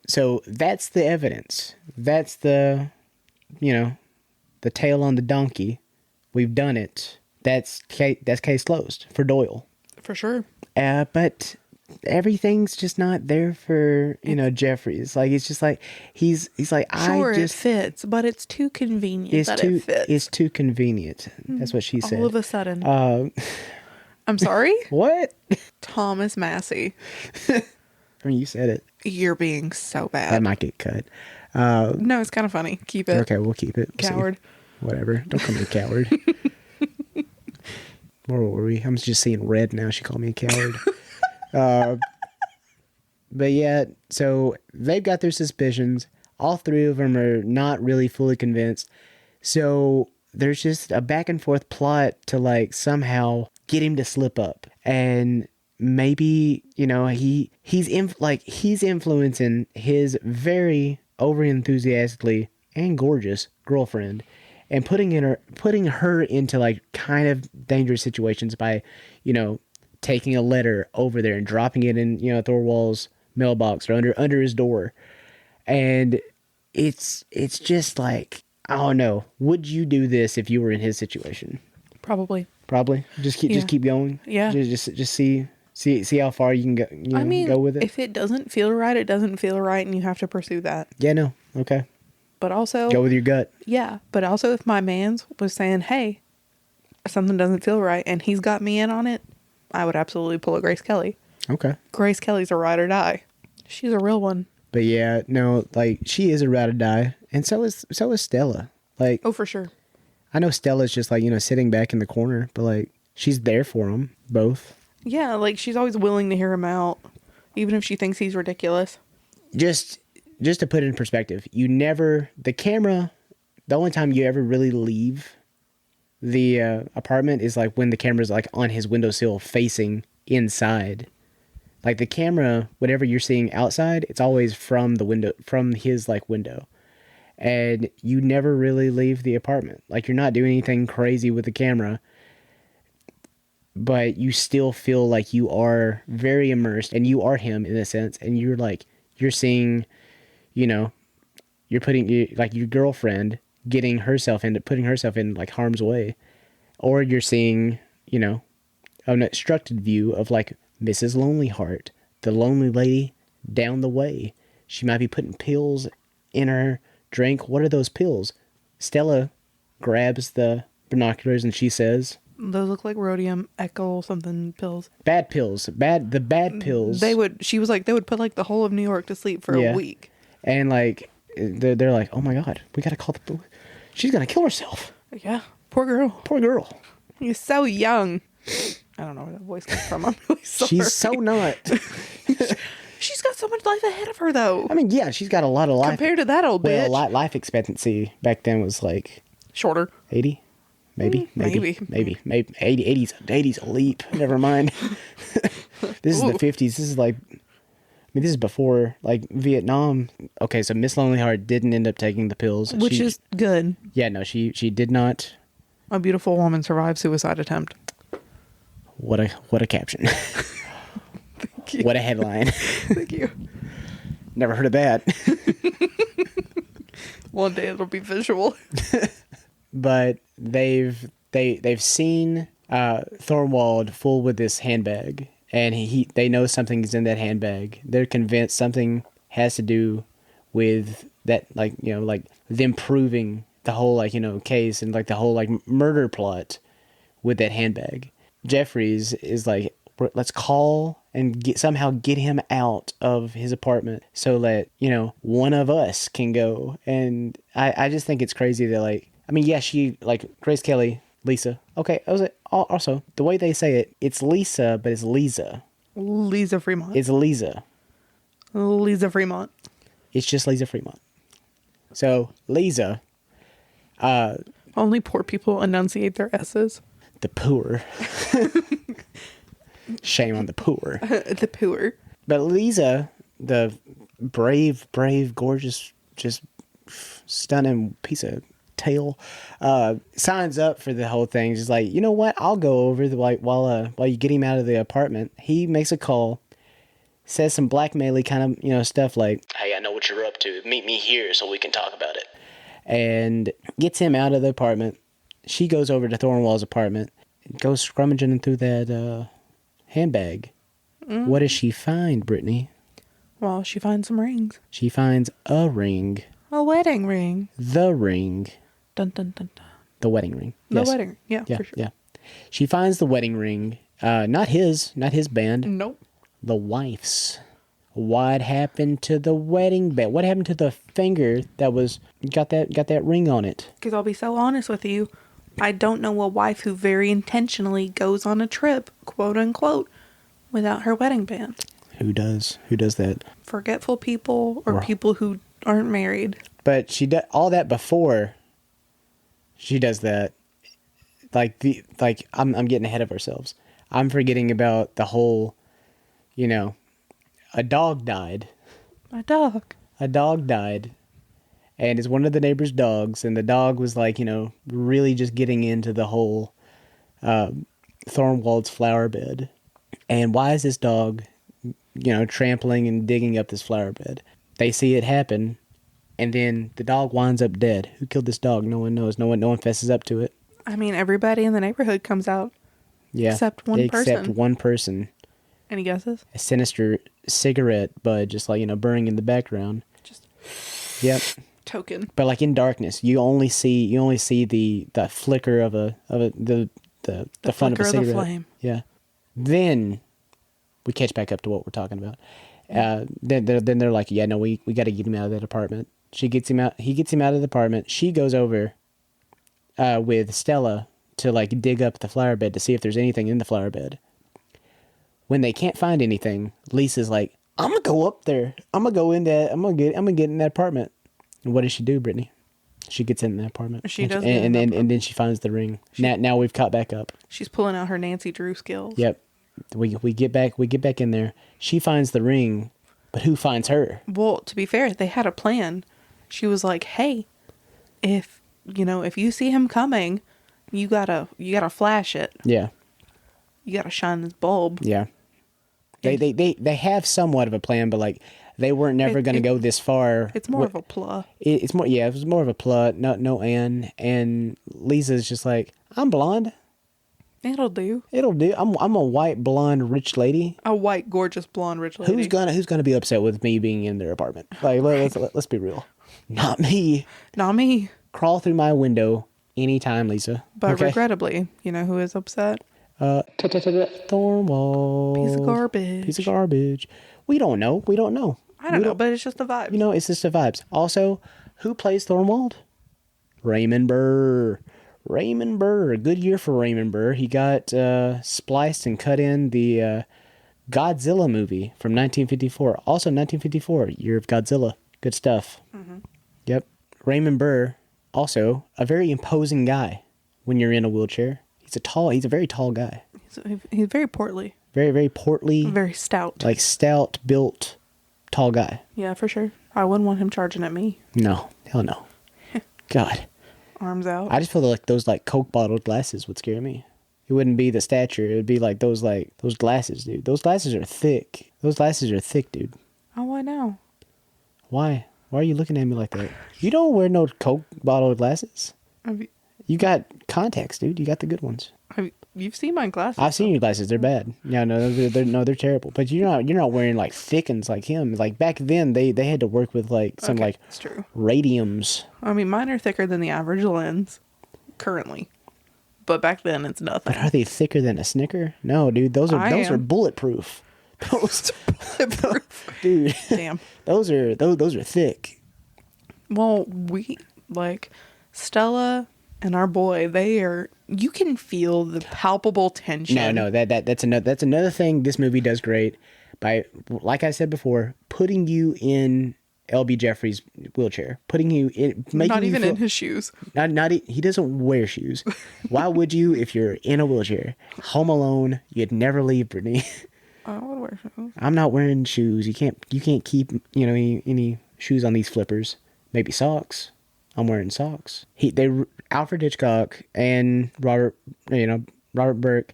that's the evidence. That's the tail on the donkey. We've done it. That's case closed for Doyle. For sure. But everything's just not there for, Jeffries. Like, it's just like, he's like, Sure, it fits, but it's too convenient it fits. It's too convenient. That's what she said. All of a sudden. I'm sorry? What? Thomas Massey. I mean, you said it. You're being so bad. That might get cut. No, it's kind of funny. Keep it. Okay, we'll keep it. We'll Coward. See. Whatever. Don't call me a coward. Where were we? I'm just seeing red now. She called me a coward. But yeah, so they've got their suspicions. All three of them are not really fully convinced. So there's just a back and forth plot to like somehow get him to slip up. And maybe, he's influencing his very over enthusiastically and gorgeous girlfriend and putting her into like kind of dangerous situations by, taking a letter over there and dropping it in, Thorwald's mailbox or under his door. And it's just like, I don't know. Would you do this if you were in his situation? Probably. Just keep going. Yeah. Just see how far you can go. Go with it. If it doesn't feel right, it doesn't feel right, and you have to pursue that. Yeah. No. Okay. But also Go with your gut. Yeah. But also, if my man's was saying, "Hey, something doesn't feel right," and he's got me in on it, I would absolutely pull a Grace Kelly. Okay. Grace Kelly's a ride or die. She's a real one. But yeah, no, like she is a ride or die, and so is Stella. Like, Oh, for sure. I know Stella's just like sitting back in the corner, but like she's there for them both. Yeah, like she's always willing to hear him out, even if she thinks he's ridiculous. Just to put it in perspective, the only time you ever really leave the apartment is like when the camera's like on his windowsill facing inside. Like the camera, whatever you're seeing outside, it's always from the window, from his like window. And you never really leave the apartment. Like you're not doing anything crazy with the camera, but you still feel like you are very immersed and you are him in a sense. And you're seeing, you're putting like your girlfriend putting herself in like harm's way, or you're seeing, an obstructed view of like Mrs. Lonely Heart, the lonely lady down the way. She might be putting pills in her drink. What are those pills? Stella grabs the binoculars and she says, Those look like rhodium echo something pills. bad pills. The bad pills. She was like, they would put like the whole of New York to sleep for a week. And like, they're like, oh my God, we gotta call the, she's gonna kill herself. Yeah. Poor girl. Poor girl. You're so young. I don't know where that voice comes from. I'm really sorry. She's so not. She's got so much life ahead of her, though. I mean, yeah, she's got a lot of life. Compared to that old bitch. Well, life expectancy back then was like shorter. 80, maybe. 80's a leap. Never mind. This is the 50s. This is like, this is before like Vietnam. Okay, so Miss Lonely Heart didn't end up taking the pills, which is good. Yeah, no, she did not. A beautiful woman survived suicide attempt. What a caption. Thank you. What a headline. Thank you. Never heard of that. One day it'll be visual. But they've seen Thorwald full with this handbag, and they know something's in that handbag. They're convinced something has to do with that, like, you know, like them proving the whole, like, you know, case and like the whole like murder plot with that handbag. Jeffries is like, let's call and somehow get him out of his apartment so that, you know, one of us can go. And I just think it's crazy that, like, I mean, yeah, she, like, Grace Kelly, Lisa. Okay, I was like, also, the way they say it, it's Lisa, but it's Lisa. Lisa Fremont. It's Lisa. Lisa Fremont. It's just Lisa Fremont. So, Lisa. Only poor people enunciate their S's. The poor. Shame on the poor. The poor. But Lisa, the brave, gorgeous, just stunning piece of tail, signs up for the whole thing. She's like, you know what? I'll go over while you get him out of the apartment. He makes a call, says some blackmail-y kind of, you know, stuff like, hey, I know what you're up to. Meet me here so we can talk about it. And gets him out of the apartment. She goes over to Thornwall's apartment, goes scrummaging through that handbag. What does she find, Brittany? Well, she finds some rings. She finds a ring. A wedding ring. The ring. Dun, dun, dun, dun. The wedding ring. The Yes. wedding ring. Yeah, Yeah, for sure. yeah. She finds the wedding ring. Not his band. Nope. The wife's. What happened to the wedding band? What happened to the finger that was got that ring on it? Because I'll be so honest with you, I don't know a wife who very intentionally goes on a trip, quote unquote, without her wedding band. Who does that? Forgetful people or Right. people who aren't married. But she does all that before she does that. I'm getting ahead of ourselves. I'm forgetting about the whole, you know, a dog died. My dog. A dog died. And it's one of the neighbor's dogs, and the dog was, like, you know, really just getting into the whole Thornwald's flower bed. And why is this dog, you know, trampling and digging up this flower bed? They see it happen, and then the dog winds up dead. Who killed this dog? No one knows. No one fesses up to it. I mean, everybody in the neighborhood comes out. Yeah. Except one person. Any guesses? A sinister cigarette bud, just, like, you know, burning in the background. Just Yep. token. But, like, in darkness, you only see the flicker of the front of flicker a of the cigarette. flame. Yeah. Then we catch back up to what we're talking about. Then they're like, yeah, no, we got to get him out of that apartment. She gets him out. He gets him out of the apartment. She goes over with Stella to, like, dig up the flower bed to see if there's anything in the flower bed. When they can't find anything, Lisa's like, I'm gonna go up there. I'm gonna go in that. I'm gonna get in that apartment. And what does she do, Brittany? She gets in the apartment. She and does she, get in and the then apartment. and then she finds the ring. Now we've caught back up. She's pulling out her Nancy Drew skills. Yep. We get back in there. She finds the ring, but who finds her? Well, to be fair, they had a plan. She was like, "Hey, if you see him coming, you gotta flash it. Yeah. You gotta shine this bulb." Yeah. They have somewhat of a plan, but, like, they weren't never going to go this far. It's more of a plot. It's more, yeah, it was more of a plot. No Anne. And Lisa's just like, I'm blonde. It'll do. It'll do. I'm a white, blonde, rich lady. A white, gorgeous, blonde, rich lady. Who's gonna be upset with me being in their apartment? Like, let's be real. Not me. Not me. Crawl through my window anytime, Lisa. But Okay? regrettably, you know who is upset? Thornwall. Piece of garbage. Piece of garbage. We don't know. I don't know, but it's just the vibe. You know, it's just the vibes. Also, who plays Thornwald? Raymond Burr. Raymond Burr. A good year for Raymond Burr. He got spliced and cut in the Godzilla movie from 1954. Also 1954, year of Godzilla. Good stuff. Mm-hmm. Yep. Raymond Burr, also a very imposing guy when you're in a wheelchair. He's a very tall guy. He's very portly. Very, very portly. Very stout. Like stout, built, tall guy. Yeah, for sure. I wouldn't want him charging at me. No. Hell no. God. Arms out. I just feel like those, like, Coke bottle glasses would scare me. It wouldn't be the stature. It would be like those glasses, dude. Those glasses are thick. Dude. Oh, why now? Why? Why are you looking at me like that? You don't wear no Coke bottle glasses. You got contacts, dude. You got the good ones. You've seen my glasses. I've seen your glasses. They're bad. Yeah, no, they're terrible. But you're not wearing like thick ones like him. Like back then, they had to work with like some Okay, like it's true. radiums. I mean, mine are thicker than the average lens currently, but back then it's nothing. But are they thicker than a Snicker? No, dude. Those are bulletproof. Those, dude. Damn. Those are thick. Well, we like Stella and our boy. You can feel the palpable tension. No, that's another thing this movie does great by, like I said before, putting you in LB Jeffries' wheelchair, putting you in, making Not you even feel, in his shoes. He doesn't wear shoes. Why would you if you're in a wheelchair? Home Alone, you'd never leave, Brittany. I would wear shoes. I'm not wearing shoes. You can't keep any shoes on these flippers. Maybe socks. I'm wearing socks. Alfred Hitchcock and Robert Burke,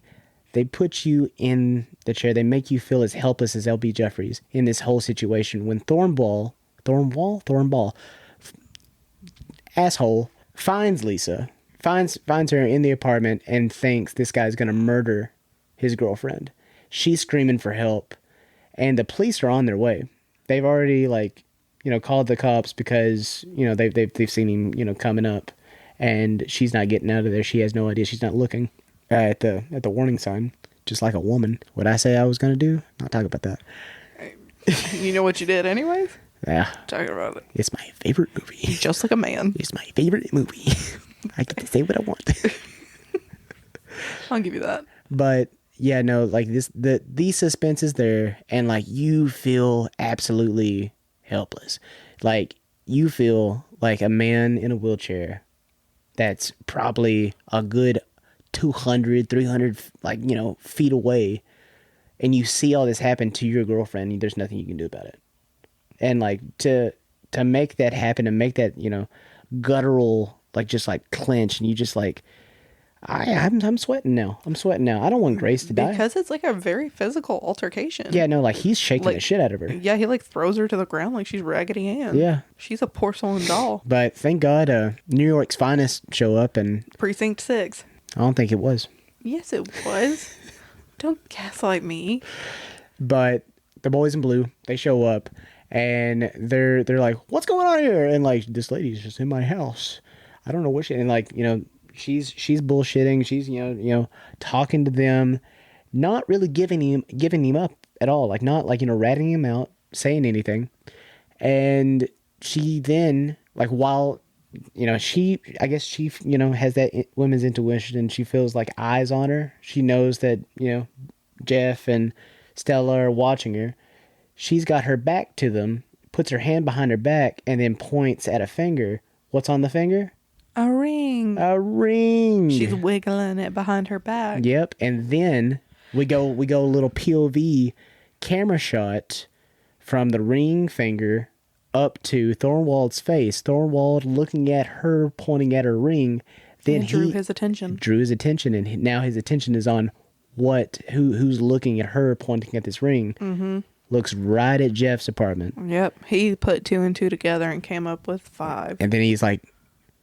they put you in the chair. They make you feel as helpless as LB Jeffries in this whole situation. When Thornball, asshole, finds Lisa, finds her in the apartment and thinks this guy's gonna murder his girlfriend. She's screaming for help, and the police are on their way. They've already called the cops because they've seen him coming up, and she's not getting out of there. She has no idea. She's not looking at the warning sign, just like a woman. What I say I was gonna do? Not talk about that. You know what you did anyways? Yeah, Talk about it. it's my favorite movie. Just like a man. It's my favorite movie. I get to say what I want. I'll give you that. But yeah, no, like the suspense is there, and like you feel absolutely helpless. Like you feel like a man in a wheelchair that's probably a good 200, 300 feet away, and you see all this happen to your girlfriend, and there's nothing you can do about it. And like to make that happen, and make that guttural just clench, and you just like I'm sweating now. I don't want Grace to die. Because it's like a very physical altercation. Yeah, no, like he's shaking the shit out of her. Yeah, he throws her to the ground like she's Raggedy Ann. Yeah. She's a porcelain doll. But thank God New York's finest show up, and Precinct 6. I don't think it was. Yes, it was. Don't gaslight me. But the boys in blue, they show up, and they're like, what's going on here? And like, this lady's just in my house. I don't know what and she's bullshitting. She's talking to them, not really giving him up at all. Like not ratting him out, saying anything. And she then while she has that women's intuition, and she feels like eyes on her. She knows that Jeff and Stella are watching her. She's got her back to them, puts her hand behind her back, and then points at a finger. What's on the finger? A ring. A ring. She's wiggling it behind her back. Yep. And then we go a little POV camera shot from the ring finger up to Thorwald's face. Thorwald looking at her, pointing at her ring. Then he drew his attention. And now his attention is on who's looking at her, pointing at this ring. Mm-hmm. Looks right at Jeff's apartment. Yep. He put 2 and 2 together and came up with 5. And then he's like,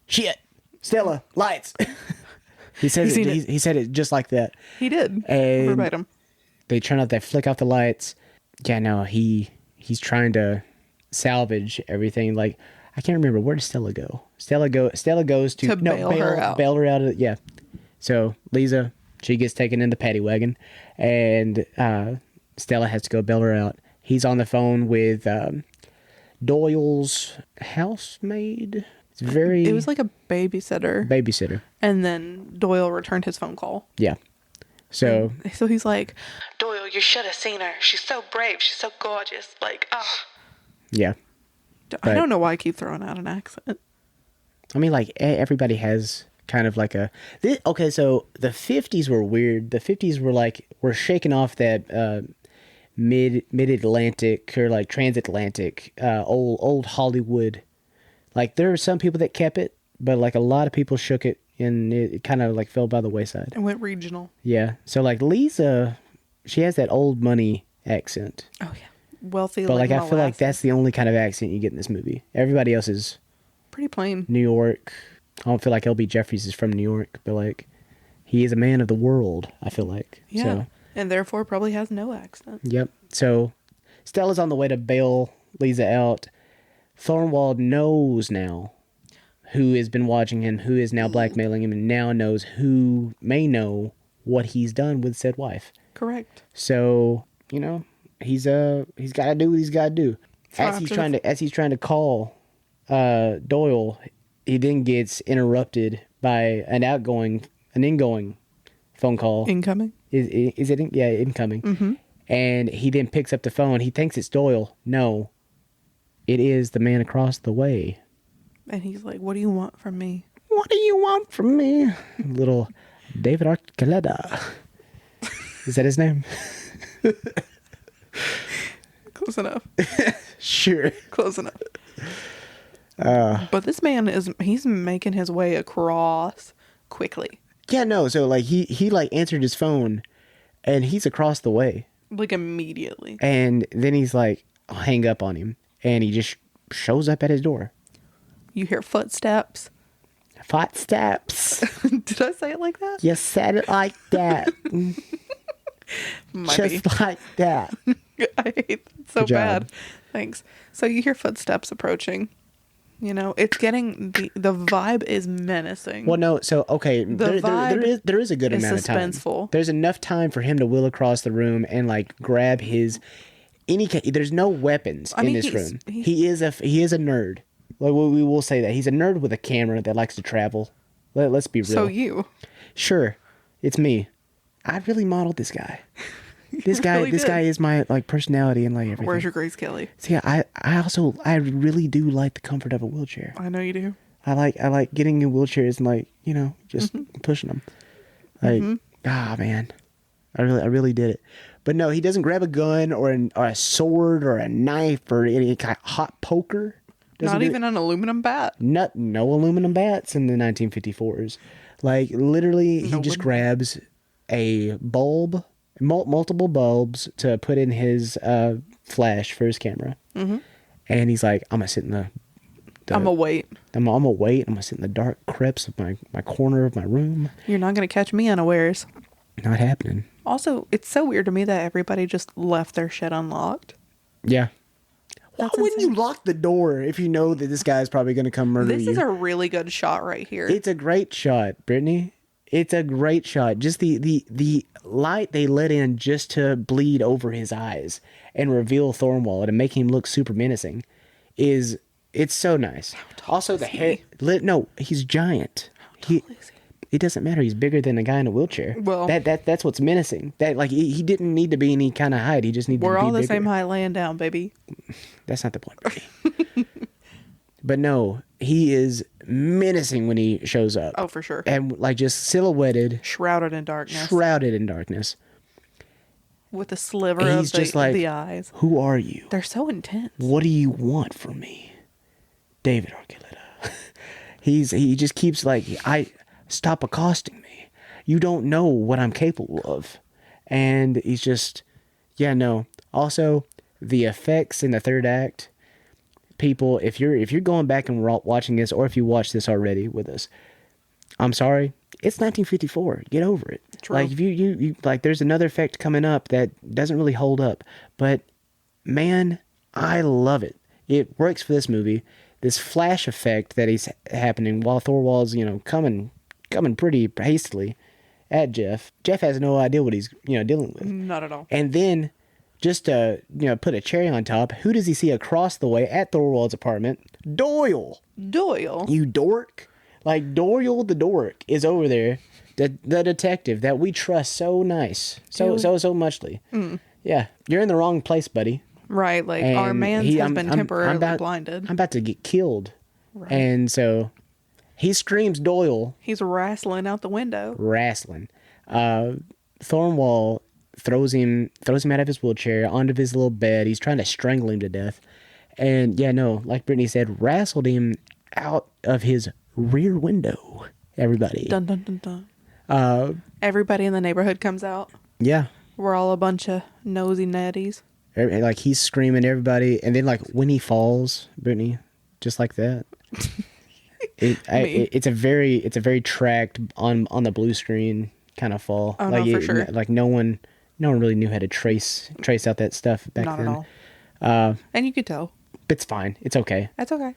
shit, Stella, lights. He said it just like that. He did. And verbatim. they turn out, they flick off the lights. Yeah, no, he's trying to salvage everything. Like, I can't remember, where does Stella go? Stella goes to bail her out. Bail her out. Yeah. So Lisa, she gets taken in the paddy wagon, and Stella has to go bail her out. He's on the phone with Doyle's housemaid. It was like a babysitter. And then Doyle returned his phone call. Yeah. So he's like, Doyle, you should have seen her. She's so brave. She's so gorgeous. Like, yeah. I don't know why I keep throwing out an accent. I mean, like, everybody has kind of like okay, so the 50s were weird. The 50s were shaking off that mid-Atlantic or like transatlantic old Hollywood. Like, there are some people that kept it, but like a lot of people shook it, and it kind of like fell by the wayside. It went regional. Yeah. So like Lisa, she has that old money accent. Oh yeah, wealthy. But like I feel like that's the only kind of accent you get in this movie. Everybody else is pretty plain. New York, I don't feel like LB Jeffries is from New York, but like he is a man of the world, I feel like. Yeah. So, And therefore probably has no accent. yep. So Stella's on the way to bail Lisa out. Thornwald knows now who has been watching him, who is now blackmailing him, and now knows who may know what he's done with said wife. Correct. So, you know, he's got to do what he's got to do. As he's trying to call Doyle, he then gets interrupted by an ingoing phone call. Incoming? Is it? Yeah, incoming. Mm-hmm. And he then picks up the phone. He thinks it's Doyle. No, it is the man across the way. And he's like, what do you want from me? What do you want from me? Little David Archuleta. Is that his name? Close enough. Sure. Close enough. But this man he's making his way across quickly. Yeah, no. So like he like answered his phone, and he's across the way. Like immediately. And then he's like, I'll hang up on him, and he just shows up at his door. You hear footsteps. Footsteps. Did I say it like that? You said it like that. Might Just be. like that. I hate that so Good job. bad. Thanks. So you hear footsteps approaching. You know, it's getting the vibe is menacing. Well, no. So okay, vibe there is a good is amount of time. suspenseful. There's enough time for him to wheel across the room and like grab his There's no weapons in this room. He is a nerd. Like we will say that he's a nerd with a camera that likes to travel. Let's be real. So you. Sure, it's me. I really modeled this guy. This really did. guy is my like personality and like everything. Where's your Grace Kelly? See, I really do like the comfort of a wheelchair. I know you do. I like getting in wheelchairs and like, you know, just pushing them. Like, man, I really did it. But no, he doesn't grab a gun or a sword or a knife or any kind of hot poker. Not even an aluminum bat. No aluminum bats in the 1954s. Like literally, he just grabs a bulb, multiple bulbs to put in his flash for his camera, and he's like, "I'm gonna sit in the I'm gonna wait. I'm gonna wait. I'm gonna sit in the dark crypts of my corner of my room. You're not gonna catch me unawares." Not happening. Also, it's so weird to me that everybody just left their shit unlocked. Yeah. Why That's wouldn't insane. you lock the door if you know that this guy's probably going to come murder you? This is a really good shot right here. It's a great shot, Brittany. It's a great shot. Just the light they let in just to bleed over his eyes and reveal Thornwald and make him look super menacing it's so nice. Also, the hair. No, he's giant. How tall is he? It doesn't matter. He's bigger than a guy in a wheelchair. Well, that's what's menacing. That like he didn't need to be any kind of height. He just needed to be we're all the bigger. same height laying down, baby. That's not the point, Brittany. But no, he is menacing when he shows up. Oh, for sure. And like just silhouetted, Shrouded in darkness. With a sliver And of he's just like, the eyes. Who are you? They're so intense. What do you want from me? David Archuleta. He just keeps like, stop accosting me. You don't know what I'm capable of. And he's just, yeah, no. Also, the effects in the third act, people, if you're going back and watching this, or if you watched this already with us, I'm sorry, it's 1954. Get over it. True. Like if you like, there's another effect coming up that doesn't really hold up, but man, I love it. It works for this movie. This flash effect that is happening while Thorwald's, coming pretty hastily at Jeff. Jeff has no idea what he's, dealing with. Not at all. And then, just to, put a cherry on top, who does he see across the way at Thorwald's apartment? Doyle. You dork. Like, Doyle the dork is over there. The detective that we trust so nice. So muchly. Yeah. You're in the wrong place, buddy. Right, like our And man has been temporarily blinded. I'm about to get killed. Right. And so he screams Doyle. He's wrestling out the window. Wrestling. Thornwall throws him out of his wheelchair onto his little bed. He's trying to strangle him to death. And yeah, no, like Brittany said, wrestled him out of his rear window. Everybody. Dun dun dun dun. Everybody in the neighborhood comes out. Yeah. We're all a bunch of nosy natties. Like he's screaming everybody, and then like when he falls, Brittany, just like that, It's a very tracked on the blue screen kind of fall. Oh, like no, for sure. Like no one really knew how to trace out that stuff back Not then. at all. And you could tell. It's fine. It's okay. That's okay.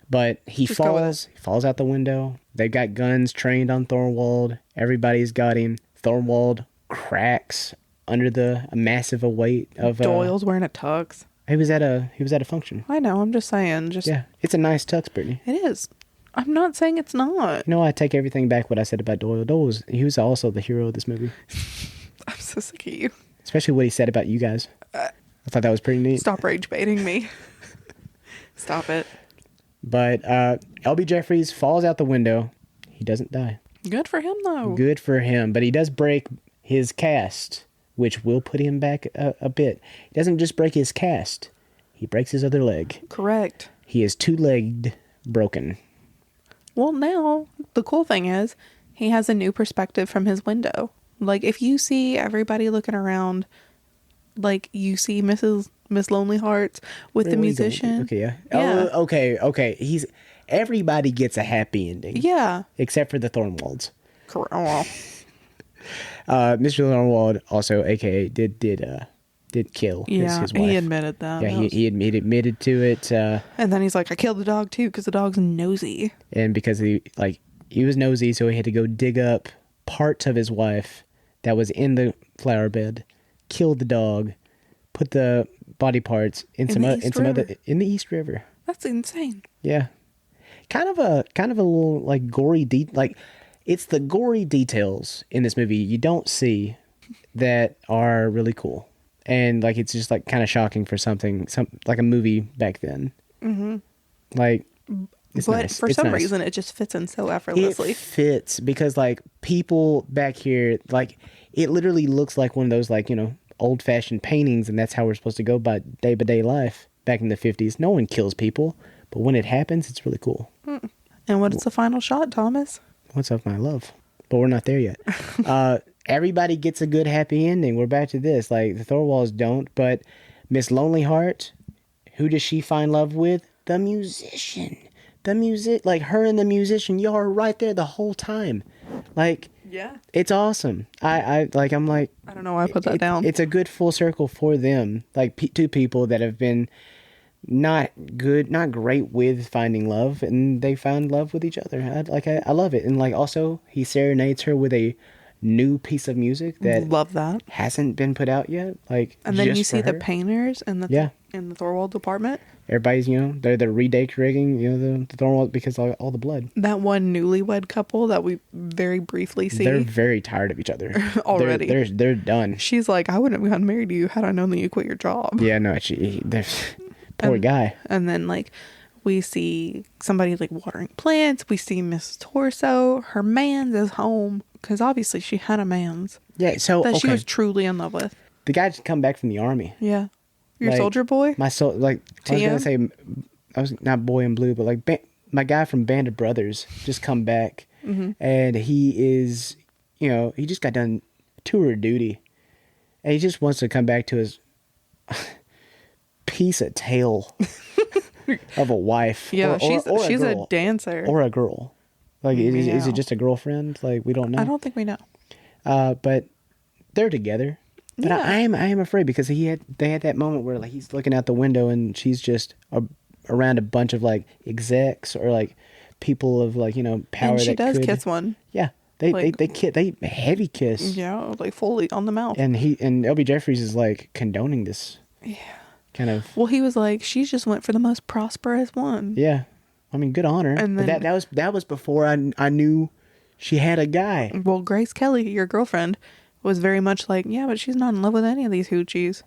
But he Just go with falls. He falls out the window. They've got guns trained on Thorwald. Everybody's got him. Thorwald cracks under the massive weight of Doyle's wearing a tux. He was at a function. I know. I'm just saying. Yeah, it's a nice tux, Brittany. It is. I'm not saying it's not. You know, I take everything back what I said about Doyle. He was also the hero of this movie. I'm so sick of you. Especially what he said about you guys. I thought that was pretty neat. Stop rage baiting me. Stop it. But L.B. Jeffries falls out the window. He doesn't die. Good for him, though. Good for him. But he does break his cast, which will put him back a bit. He doesn't just break his cast. He breaks his other leg. Correct. He is two-legged broken. Well, now, the cool thing is, he has a new perspective from his window. Like, if you see everybody looking around, like, you see Miss Lonely Hearts with the musician. Okay, yeah. Yeah. Oh, okay. Everybody gets a happy ending. Yeah. Except for the Thornwalds. Correct. Well, Mr. Thornwald also, a.k.a. did kill yeah, his wife. he admitted that. Yeah, he admitted to it. And then he's like, I killed the dog, too, because the dog's nosy. And because he was nosy, so he had to go dig up parts of his wife that was in the flower bed, kill the dog, put the body parts in the East River. That's insane. Yeah. Kind of a little like gory it's the gory details in this movie you don't see that are really cool. And like it's just like kind of shocking for something like a movie back then. Mm-hmm. Like it's but nice. for it's some nice. reason it just fits in so effortlessly. It fits because like people back here, like it literally looks like one of those like, you know, old fashioned paintings, and that's how we're supposed to go by day life back in the 50s. No one kills people, but when it happens, it's really cool. And what is the final shot, Thomas? What's up, my love? But we're not there yet. Everybody gets a good happy ending. We're back to this. Like the Thorwalds don't, but Miss Lonely Heart, who does she find love with? The musician. Like her and the musician, y'all are right there the whole time. Like, Yeah. it's awesome. I'm like, I don't know why I put that down. It's a good full circle for them. Like two people that have been not great with finding love, and they found love with each other. I love it. And like also he serenades her with a new piece of music that Love that. hasn't been put out yet. Like, And then just you for see the her. painters in the in the Thorwald department. Everybody's, you know, they're redecorating, you know, the Thorwald because of all the blood. That one newlywed couple that we very briefly see. They're very tired of each other Already. They're done. She's like, I wouldn't have gotten married to you had I known that you quit your job. Yeah, no, poor guy. And then like we see somebody like watering plants. We see Miss Torso. Her man's is home because obviously she had a man's Yeah, so that she okay. was truly in love with. The guy just come back from the army. Yeah, your Like, soldier boy. My soul, like I was gonna say, I was not Boy in Blue, but like my guy from Band of Brothers just come back, and he is, you know, he just got done tour of duty, and he just wants to come back to his piece of tail of a wife. Yeah, or she's a girl. dancer. Or a girl. Like, is Yeah. it just a girlfriend? Like, we don't know. I don't think we know. But they're together. But Yeah. I am afraid because they had that moment where like he's looking out the window and she's just around a bunch of like execs or like people of like, you know, power. And she that does could, kiss one. Yeah, they Like- they heavy kiss. Yeah, like fully on the mouth. And L.B. Jeffries is like condoning this. Yeah. Kind of. Well, he was like, she just went for the most prosperous one. Yeah. I mean, good on her. And But then- that was before I knew she had a guy. Well, Grace Kelly, your girlfriend, was very much like, yeah, but she's not in love with any of these hoochies.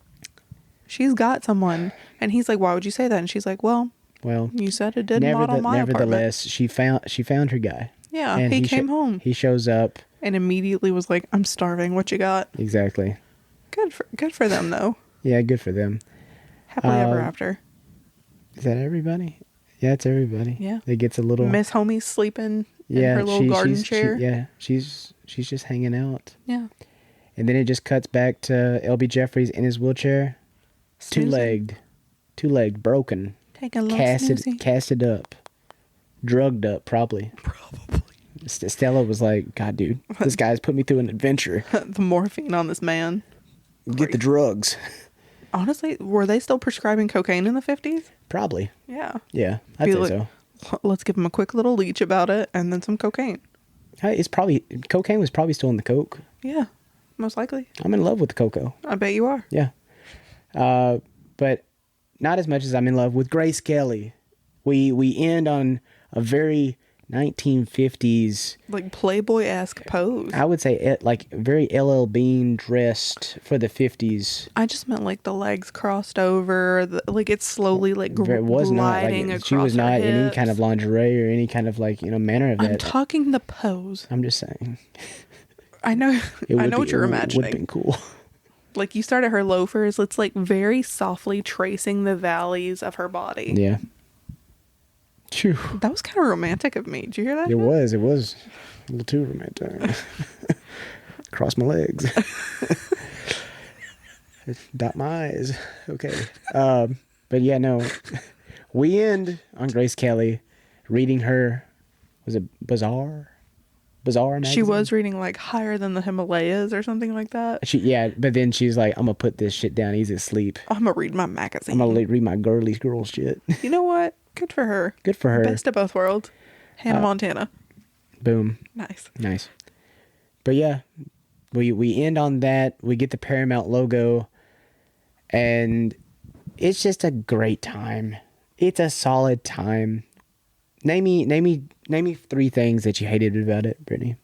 She's got someone. And he's like, why would you say that? And she's like, well, you said it did not on my apartment. nevertheless, she found her guy. Yeah, And he came home. He shows up. And immediately was like, I'm starving. What you got? Exactly. Good for them, though. Yeah, good for them. Happily ever after. Is that everybody? Yeah, it's everybody. Yeah. It gets a little. Miss Homie's sleeping in her little garden chair. She's just hanging out. Yeah. And then it just cuts back to L.B. Jeffries in his wheelchair, Snoozing. two-legged, broken, Taking a little snoozy. casted up, Drugged up, probably. Stella was like, God, dude, this guy's put me through an adventure. The morphine on this man. Get the drugs. Honestly, were they still prescribing cocaine in the 50s? Probably. Yeah. Yeah, I'd Be say like, so. Let's give him a quick little leech about it and then some cocaine. Hey, it's probably, cocaine was probably still in the coke. Yeah, most likely. I'm in love with the cocoa. I bet you are. Yeah. But not as much as I'm in love with Grace Kelly. We end on a very 1950s, Like Playboy-esque pose. I would say like very LL Bean dressed for the 50s. I just meant like the legs crossed over, like it's slowly like It was not gliding like across she was her not any hips. kind of lingerie or any kind of like, manner of I'm that. talking the pose. I'm just saying. I know. I know what you're Would have imagining. been cool. Like you start at her loafers. It's like very softly tracing the valleys of her body. Yeah. Phew. That was kind of romantic of me. Did you hear that? It was a little too romantic. Cross my legs. Dot my eyes. Okay. But yeah, no. We end on Grace Kelly reading her, was it Bazaar magazine? She was reading like Higher Than the Himalayas or something like that. But then she's like, I'm gonna put this shit down. He's asleep. I'm gonna read my magazine. I'm gonna read my girl shit. You know what? Good for her. Good for her. Best of both worlds. Hannah Montana. Boom. Nice. But yeah, we end on that. We get the Paramount logo, and it's just a great time. It's a solid time. Name me 3 things that you hated about it, Brittany.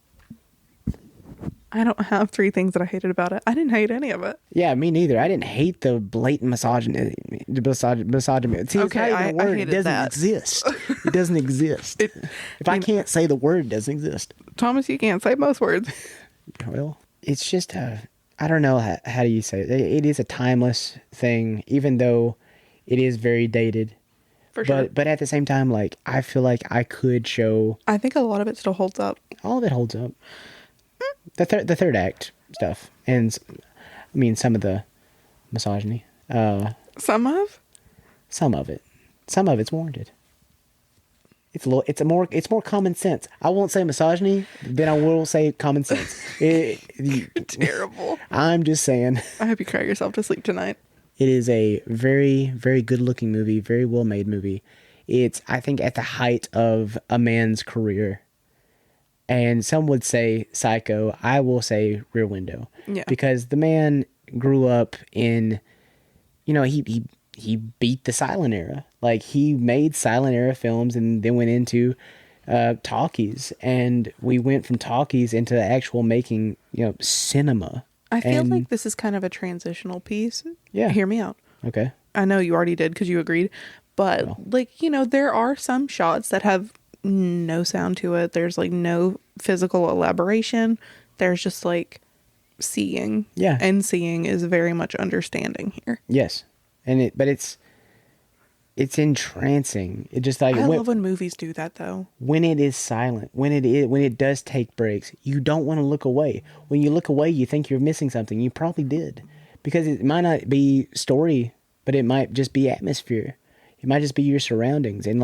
I don't have 3 things that I hated about it. I didn't hate any of it. Yeah, me neither. I didn't hate the blatant misogyny. Misogyny. See, Okay, it's not even a I word. It hated doesn't that. exist. It doesn't exist. If I can't say the word, it doesn't exist. Thomas, you can't say most words. Well, it's just I don't know how do you say it. It is a timeless thing, even though it is very dated. For sure. But at the same time, like, I feel like I could show I think a lot of it still holds up. all of it holds up. The third act stuff, and I mean some of the misogyny. Some of? Some of it's warranted. It's more common sense. I won't say misogyny, then I will say common sense. Terrible. I'm just saying. I hope you cry yourself to sleep tonight. It is a very, very good looking movie, very well made movie. It's, I think, at the height of a man's career. And some would say Psycho. I will say Rear Window. Yeah. Because the man grew up in, he beat the silent era. Like, he made silent era films and then went into talkies. And we went from talkies into actual making, cinema. I feel like this is kind of a transitional piece. Yeah. Hear me out. Okay. I know you already did because you agreed. But, there are some shots that have no sound to it. There's, no physical elaboration. There's just, seeing. Yeah. And seeing is very much understanding here. Yes. But it's entrancing. It just I love when movies do that, though. When it is silent, when it does take breaks, you don't want to look away. When you look away, you think you're missing something. You probably did, because it might not be story, but it might just be atmosphere. It might just be your surroundings, and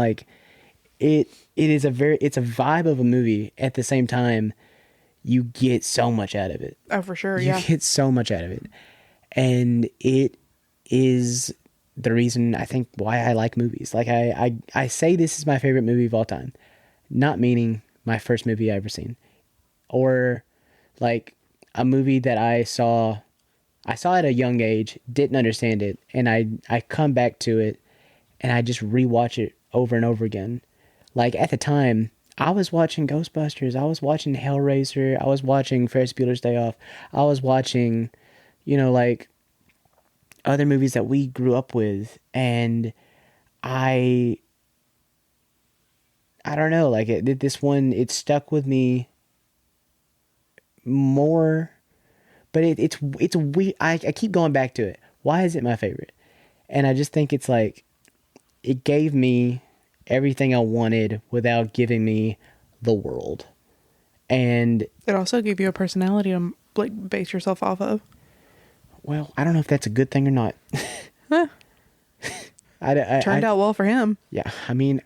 it's a vibe of a movie. At the same time, you get so much out of it. Oh, for sure, You get so much out of it, and it is the reason I think why I like movies. Like I say this is my favorite movie of all time, not meaning my first movie I ever seen, or like a movie that I saw at a young age, didn't understand it, and I come back to it and I just rewatch it over and over again. Like at the time, I was watching Ghostbusters, I was watching Hellraiser, I was watching Ferris Bueller's Day Off, I was watching, other movies that we grew up with, and I don't know, this one, it stuck with me more, but it's weird. I keep going back to it. Why is it my favorite? And I just think it's it gave me everything I wanted without giving me the world. And it also gave you a personality to base yourself off of. Well, I don't know if that's a good thing or not. Huh. Turned out well for him. Yeah, I mean,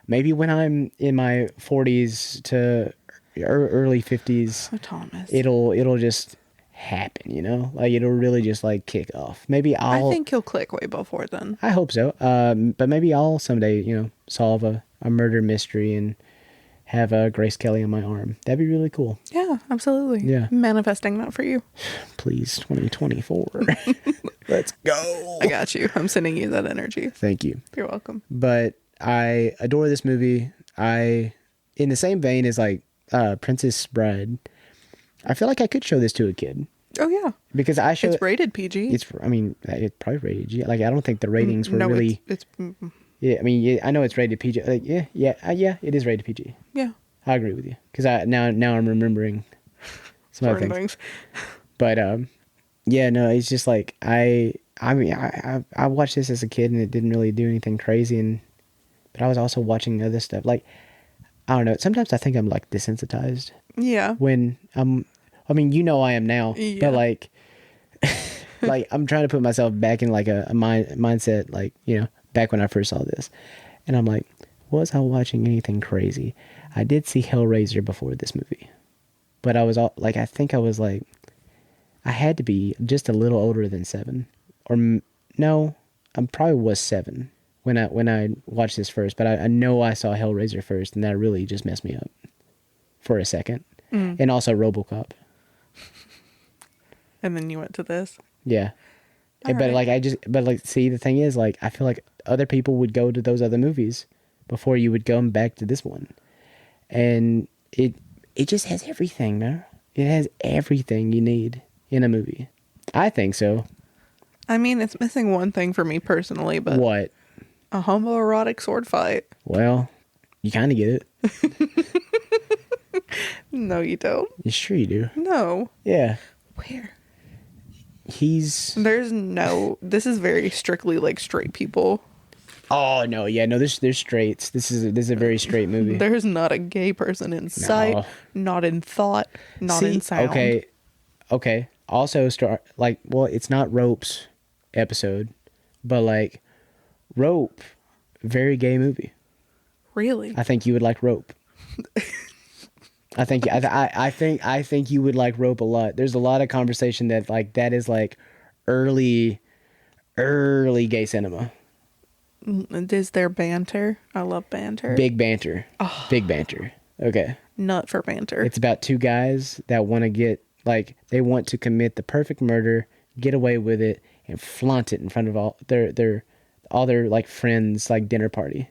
maybe when I'm in my 40s to early 50s, Oh, Thomas. it'll just happen, you know? Like, it'll really just, like, kick off. Maybe I think he'll click way before then. I hope so. But maybe I'll someday, you know, solve a murder mystery and have Grace Kelly on my arm. That'd be really cool. Yeah, absolutely. Yeah. Manifesting that for you. Please, 2024. Let's go. I got you. I'm sending you that energy. Thank you. You're welcome. But I adore this movie. In the same vein as like Princess Bride, I feel like I could show this to a kid. Oh, yeah. Because It's rated PG. It's probably rated G. Like, I don't think the ratings were really. It's Yeah, I mean, yeah, I know it's rated PG. Like, yeah, it is rated PG. yeah. I agree with you because now I'm remembering some other Certain things. things. But yeah, no, it's just like I mean, I watched this as a kid and it didn't really do anything crazy, but I was also watching other stuff. Like, I don't know. Sometimes I think I'm like desensitized Yeah. when I mean, you know, I am now, Yeah. but like, like I'm trying to put myself back in like a mindset, like, you know, back when I first saw this, and I'm like, was I watching anything crazy? I did see Hellraiser before this movie, but I was like, I think I was like, I had to be just a little older than 7, or no, I probably was 7 when I watched this first. But I know I saw Hellraiser first, and that really just messed me up for a second, and also RoboCop. And then you went to this. Yeah. All But right. like, see, the thing is, like, I feel like other people would go to those other movies before you would come back to this one. And it just has everything, man. It has everything you need in a movie. I think so. I mean, it's missing one thing for me personally, but What? a homoerotic sword fight. Well, you kind of get it. No, you don't. You sure you do. No. Yeah. Where? He's... This is very strictly like straight people. Oh, no. Yeah, no, there's straights. This is a very straight movie. There's not a gay person in sight, not in thought, not in sound. Okay. Also, well, it's not Rope's episode, but like, Rope, very gay movie. Really? I think you would like Rope. I think you would like Rope a lot. There's a lot of conversation that is like early gay cinema. Is there banter? I love banter. Big banter. Big banter. Okay. Nut for banter. It's about two guys that want to they want to commit the perfect murder, get away with it, and flaunt it in front of all their like friends, like dinner party.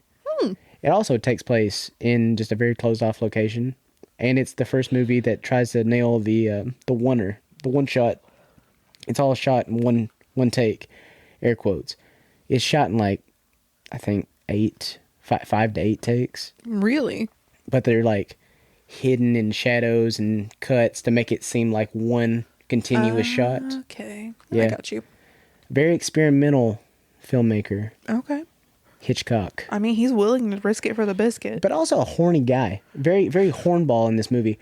It also takes place in just a very closed off location, and it's the first movie that tries to nail the one shot. It's all shot in one take, air quotes. It's shot in like, I think 5 to 8 takes. Really? But they're like hidden in shadows and cuts to make it seem like one continuous shot. Okay. Yeah. I got you. Very experimental filmmaker, Okay. Hitchcock. I mean, he's willing to risk it for the biscuit. But also a horny guy. Very, very hornball in this movie.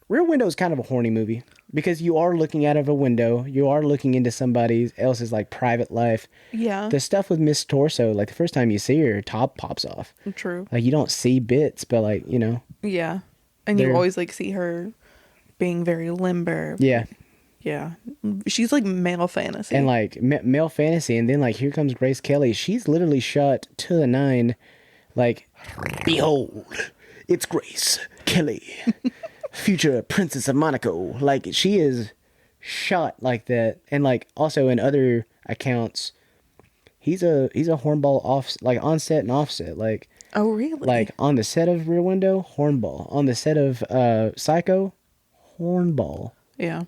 Rear Window is kind of a horny movie because you are looking out of a window. You are looking into somebody else's like private life. Yeah. The stuff with Miss Torso, like the first time you see her, her top pops off. True. Like you don't see bits, but like, you know. Yeah. And you always like see her being very limber. Yeah. Yeah. She's like male fantasy. And like male fantasy. And then like here comes Grace Kelly. She's literally shot to the 9. Like, behold, it's Grace Kelly, future Princess of Monaco. Like she is shot like that. And like also in other accounts, he's a hornball on set and offset. Like, oh, really? like on the set of Rear Window, hornball. On the set of Psycho, hornball. Yeah.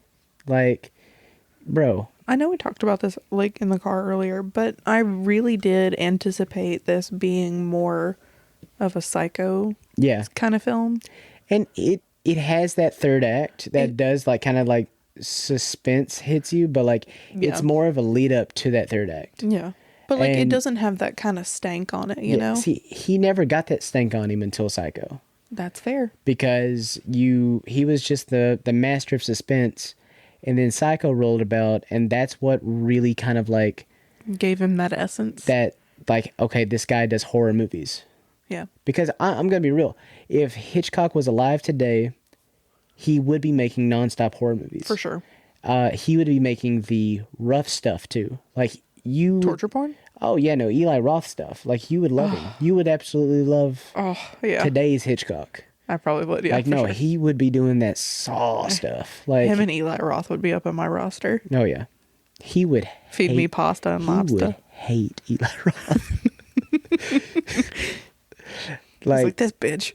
Like, bro. I know we talked about this like in the car earlier, but I really did anticipate this being more of a Psycho kind of film. And it has that third act that does like kind of like suspense hits you, but like it's more of a lead up to that third act. Yeah. But like it And- doesn't have that kind of stank on it, you know? See, he never got that stank on him until Psycho. That's fair. Because he was just the master of suspense, and then Psycho rolled about, and that's what really kind of like Gave him that essence. that like, okay, this guy does horror movies. Yeah. Because I'm going to be real. If Hitchcock was alive today, he would be making nonstop horror movies. For sure. He would be making the rough stuff too. Like you... Torture porn? Oh, yeah, no, Eli Roth stuff. Like, you would love him. You would absolutely love today's Hitchcock. I probably would, yeah. Like, no, sure. he would be doing that Saw stuff. Like Him and Eli Roth would be up in my roster. Oh, yeah. He would Feed me pasta and lobster. He would hate Eli Roth. He's like, this bitch.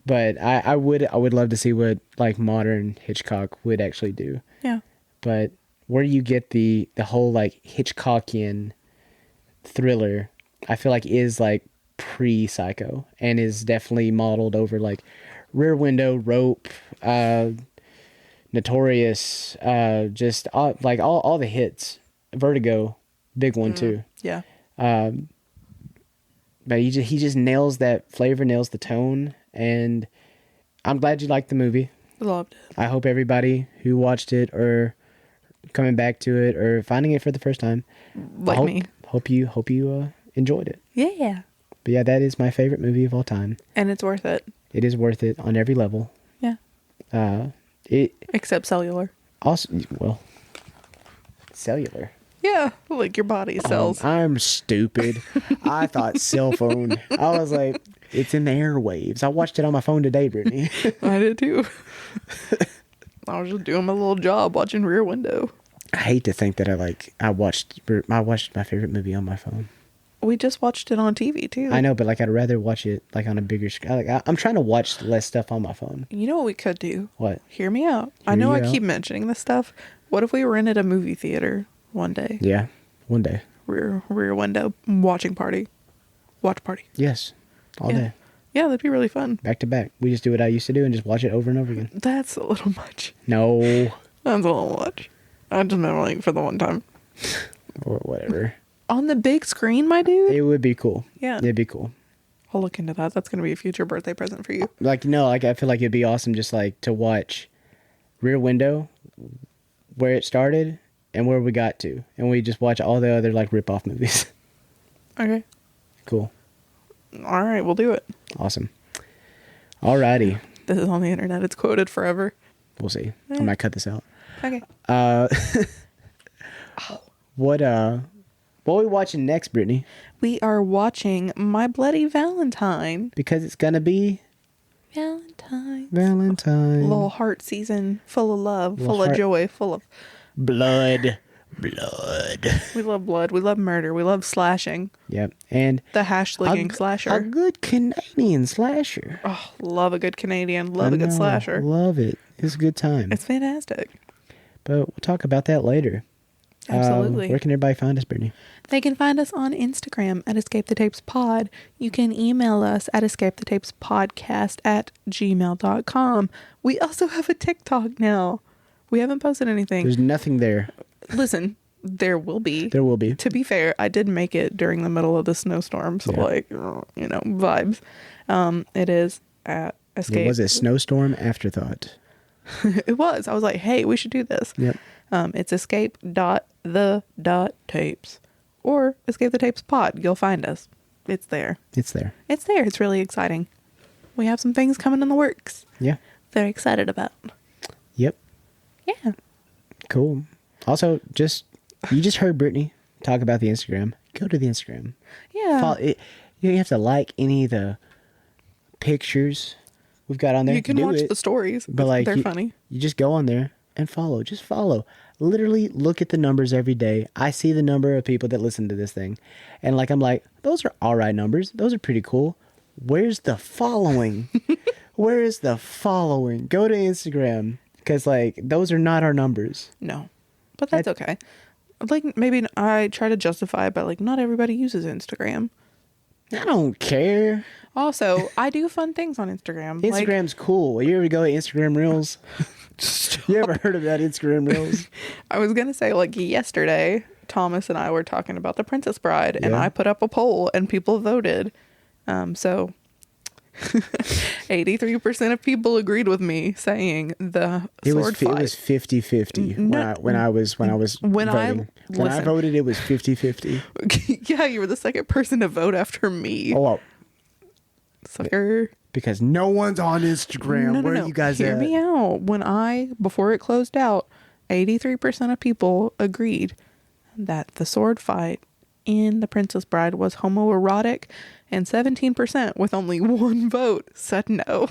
But I would love to see what, like, modern Hitchcock would actually do. Yeah. But where you get the whole, like, Hitchcockian thriller, I feel like is, like, pre-Psycho and is definitely modeled over, like, Rear Window, Rope, Notorious, just all the hits. Vertigo, big one too. Yeah. But he just nails that flavor, nails the tone, and I'm glad you liked the movie. Loved it. I hope everybody who watched it or coming back to it or finding it for the first time, Me. Hope you enjoyed it. Yeah. But yeah, that is my favorite movie of all time. And it's worth it. It is worth it on every level. Yeah. It Except cellular. also, well, cellular. Yeah. Like your body cells. I'm stupid. I thought cell phone. I was like, it's in the airwaves. I watched it on my phone today, Brittany. I did too. I was just doing my little job watching Rear Window. I hate to think that I watched my favorite movie on my phone. We just watched it on TV too. I know, but like I'd rather watch it like on a bigger screen. Like I'm trying to watch less stuff on my phone. You know what we could do? What? Hear me out. I Hear know you I out. keep mentioning this stuff. What if we rented a movie theater one day? Yeah, one day. Rear Window watching party. Watch party. Yes, all Yeah. day, Yeah, that'd be really fun. back to back. We just do what I used to do and just watch it over and over again. That's a little much. No, That's a little much. I just meant like for the one time. or whatever. On the big screen, my dude? It would be cool. Yeah. It'd be cool. I'll look into that. That's going to be a future birthday present for you. Like, no, like I feel like it'd be awesome just like to watch Rear Window, where it started and where we got to, and we just watch all the other like rip-off movies. Okay. Cool. All right, we'll do it. Awesome. Alrighty. This is on the internet. It's quoted forever. We'll see. I might cut this out. Okay. What are we watching next, Brittany? We are watching My Bloody Valentine. Because it's gonna be Valentine. Little heart season, full of love, Little full of heart- joy, full of... Blood. We love blood. We love murder. We love slashing. Yep. And The hash-slinging slasher. a good Canadian slasher. Oh, love a good Canadian. Love I a good know, slasher. Love it. It's a good time. It's fantastic. But we'll talk about that later. Absolutely. Where can everybody find us, Brittany? They can find us on Instagram at Escape the Tapes Pod. You can email us at escapethetapespodcast@gmail.com. We also have a TikTok now. We haven't posted anything. There's nothing there. Listen, there will be. There will be. To be fair, I did make it during the middle of the snowstorm, so Yeah. vibes. It is at Escape. It was a snowstorm afterthought. It was. I was like, hey, we should do this. Yep. It's escape.the.tapes or Escape the Tapes Pod. You'll find us. It's there. It's there. It's there. It's really exciting. We have some things coming in the works. Yeah. Very excited about. Yep. Yeah. Cool. Also, you just heard Brittany talk about the Instagram. Go to the Instagram. Yeah. Follow it. You don't have to like any of the pictures we've got on there. You can Do watch it, the stories. but like they're you, funny. You just go on there and follow. Just follow. Literally look at the numbers every day. I see the number of people that listen to this thing, and like I'm like, those are all right numbers. Those are pretty cool. Where's the following? Where is the following? Go to Instagram, because like those are not our numbers. No. But that's okay. Like, maybe I try to justify it by, like, not everybody uses Instagram. I don't care. Also, I do fun things on Instagram. Instagram's cool. You ever go to Instagram Reels? You ever heard about Instagram Reels? I was going to say, like, yesterday, Thomas and I were talking about The Princess Bride, and Yeah. I put up a poll, and people voted. So, 83% of people agreed with me saying the sword fight. It was 50-50 No. when I was voting. When I listen. voted, it was 50-50. Yeah, you were the second person to vote after me. Oh, well, Sucker. because no one's on Instagram. Where are you guys Hear at? me out. Before it closed out, 83% of people agreed that the sword fight in The Princess Bride was homoerotic, and 17% with only one vote said no.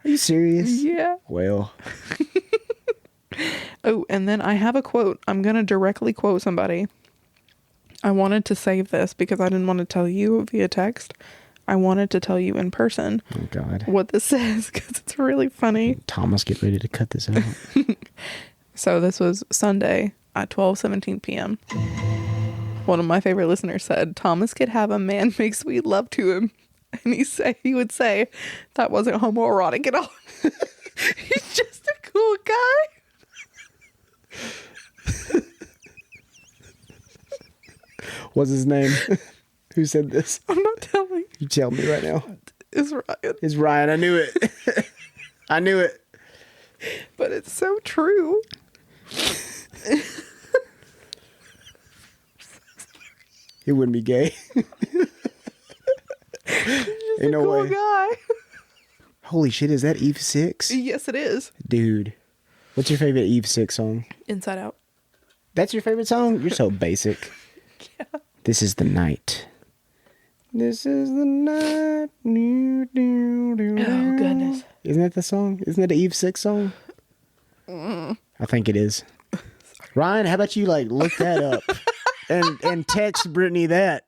Are you serious? Yeah. Well, Oh, and then I have a quote. I'm going to directly quote somebody. I wanted to save this because I didn't want to tell you via text. I wanted to tell you in person oh God. what this says because it's really funny. Thomas, get ready to cut this out. So this was Sunday at 12:17 p.m. One of my favorite listeners said, Thomas could have a man make sweet love to him. And he would say, that wasn't homoerotic at all. He's just a cool guy. What's his name? Who said this? I'm not telling. You tell me right now. It's Ryan. It's Ryan. I knew it. I knew it. But it's so true. He wouldn't be gay. Ain't no Cool way. guy. Holy shit, is that Eve 6? Yes, it is. Dude. What's your favorite Eve 6 song? Inside Out. That's your favorite song? You're so basic. Yeah. This is the night. This is the night. Oh, goodness. Isn't that the song? Isn't that an Eve 6 song? I think it is. Ryan, how about you look that up and text Brittany that?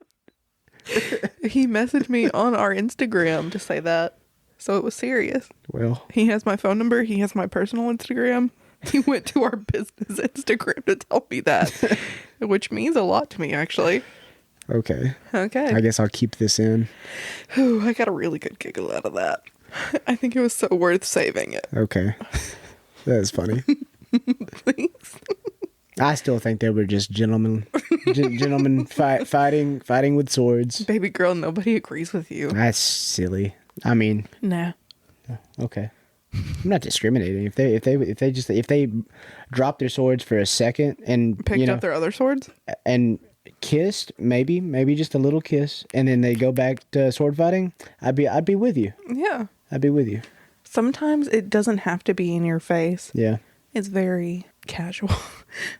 He messaged me on our Instagram to say that. So it was serious. Well, He has my phone number. He has my personal Instagram. He went to our business Instagram to tell me that, which means a lot to me, actually. okay. Okay. I guess I'll keep this in. Ooh, I got a really good giggle out of that. I think it was so worth saving it. Okay. That is funny. Thanks. I still think they were just gentlemen fighting with swords. Baby girl, nobody agrees with you. That's silly. I mean, Nah. okay. I'm not discriminating. If they dropped their swords for a second and Picked up their other swords? and kissed, maybe just a little kiss, and then they go back to sword fighting, I'd be with you. Yeah. I'd be with you. Sometimes it doesn't have to be in your face. Yeah. It's very casual.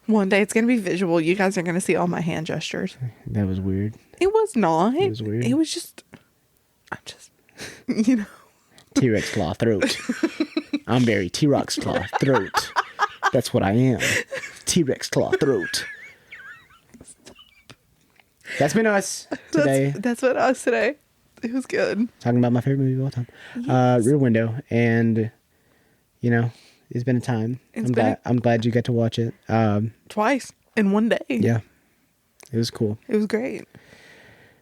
One day it's going to be visual. You guys are going to see all my hand gestures. That was weird. It was not. It was weird. It was just, you know. T-Rex claw throat. I'm very T-Rex claw throat. That's what I am. T-Rex claw throat. That's been us today. That's what us today. It was good. Talking about my favorite movie of all time. Yes. Rear Window. And, it's been a time. I'm glad you got to watch it. Twice in one day. Yeah. It was cool. It was great.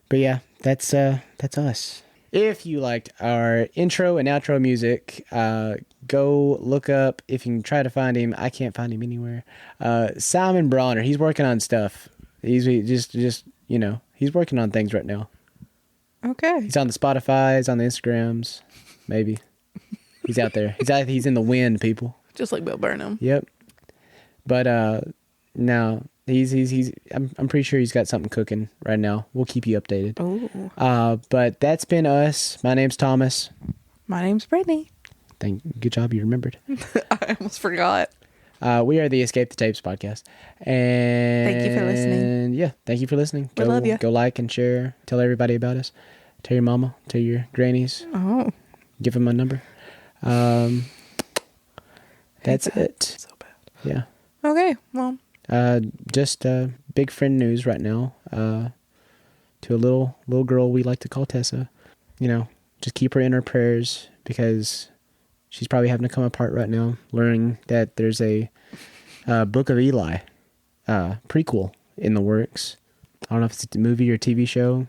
But yeah, that's us. If you liked our intro and outro music, go look up, if you can try to find him. I can't find him anywhere. Simon Bronner, he's working on stuff. He's just he's working on things right now. Okay. He's on the Spotify's, on the Instagrams, maybe. He's out there. He's in the wind, people. Just like Bill Burnham. Yep. But no, I'm pretty sure he's got something cooking right now. We'll keep you updated. Oh. But that's been us. My name's Thomas. My name's Brittany. Good job, you remembered. I almost forgot. We are the Escape the Tapes podcast. And Thank you for listening. Yeah, thank you for listening. We love ya. Go like and share. Tell everybody about us. Tell your mama. Tell your grannies. Oh. Give them my number. That's it. So bad. Yeah. Okay. Well. Just big friend news right now. To a little girl we like to call Tessa. Just keep her in our prayers because she's probably having to come apart right now, learning that there's a Book of Eli prequel in the works. I don't know if it's a movie or TV show,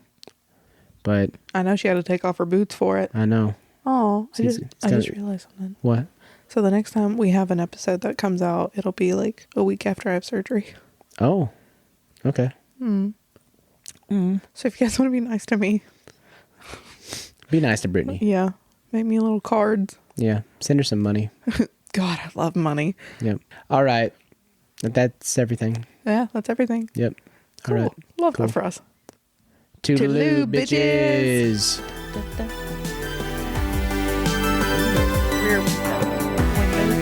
but I know she had to take off her boots for it. I know. Oh, I It's just realized something. What? So the next time we have an episode that comes out, it'll be like a week after I have surgery. Oh, okay. So if you guys want to be nice to me, Be nice to Brittany. Yeah. Make me little cards. Yeah. Send her some money. God, I love money. Yep. All right. That's everything. Yeah, that's everything. Yep. Cool. All right. Love Cool. that for us. Toodaloo, Toodaloo, bitches. bitches. Rear window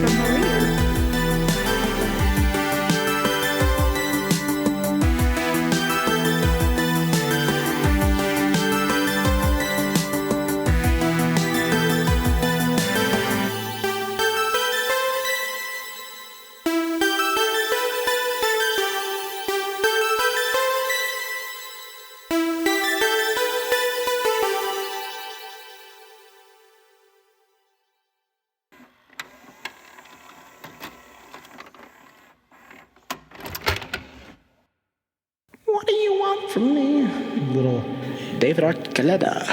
from the rear. What do you want from me? Little David Archuleta.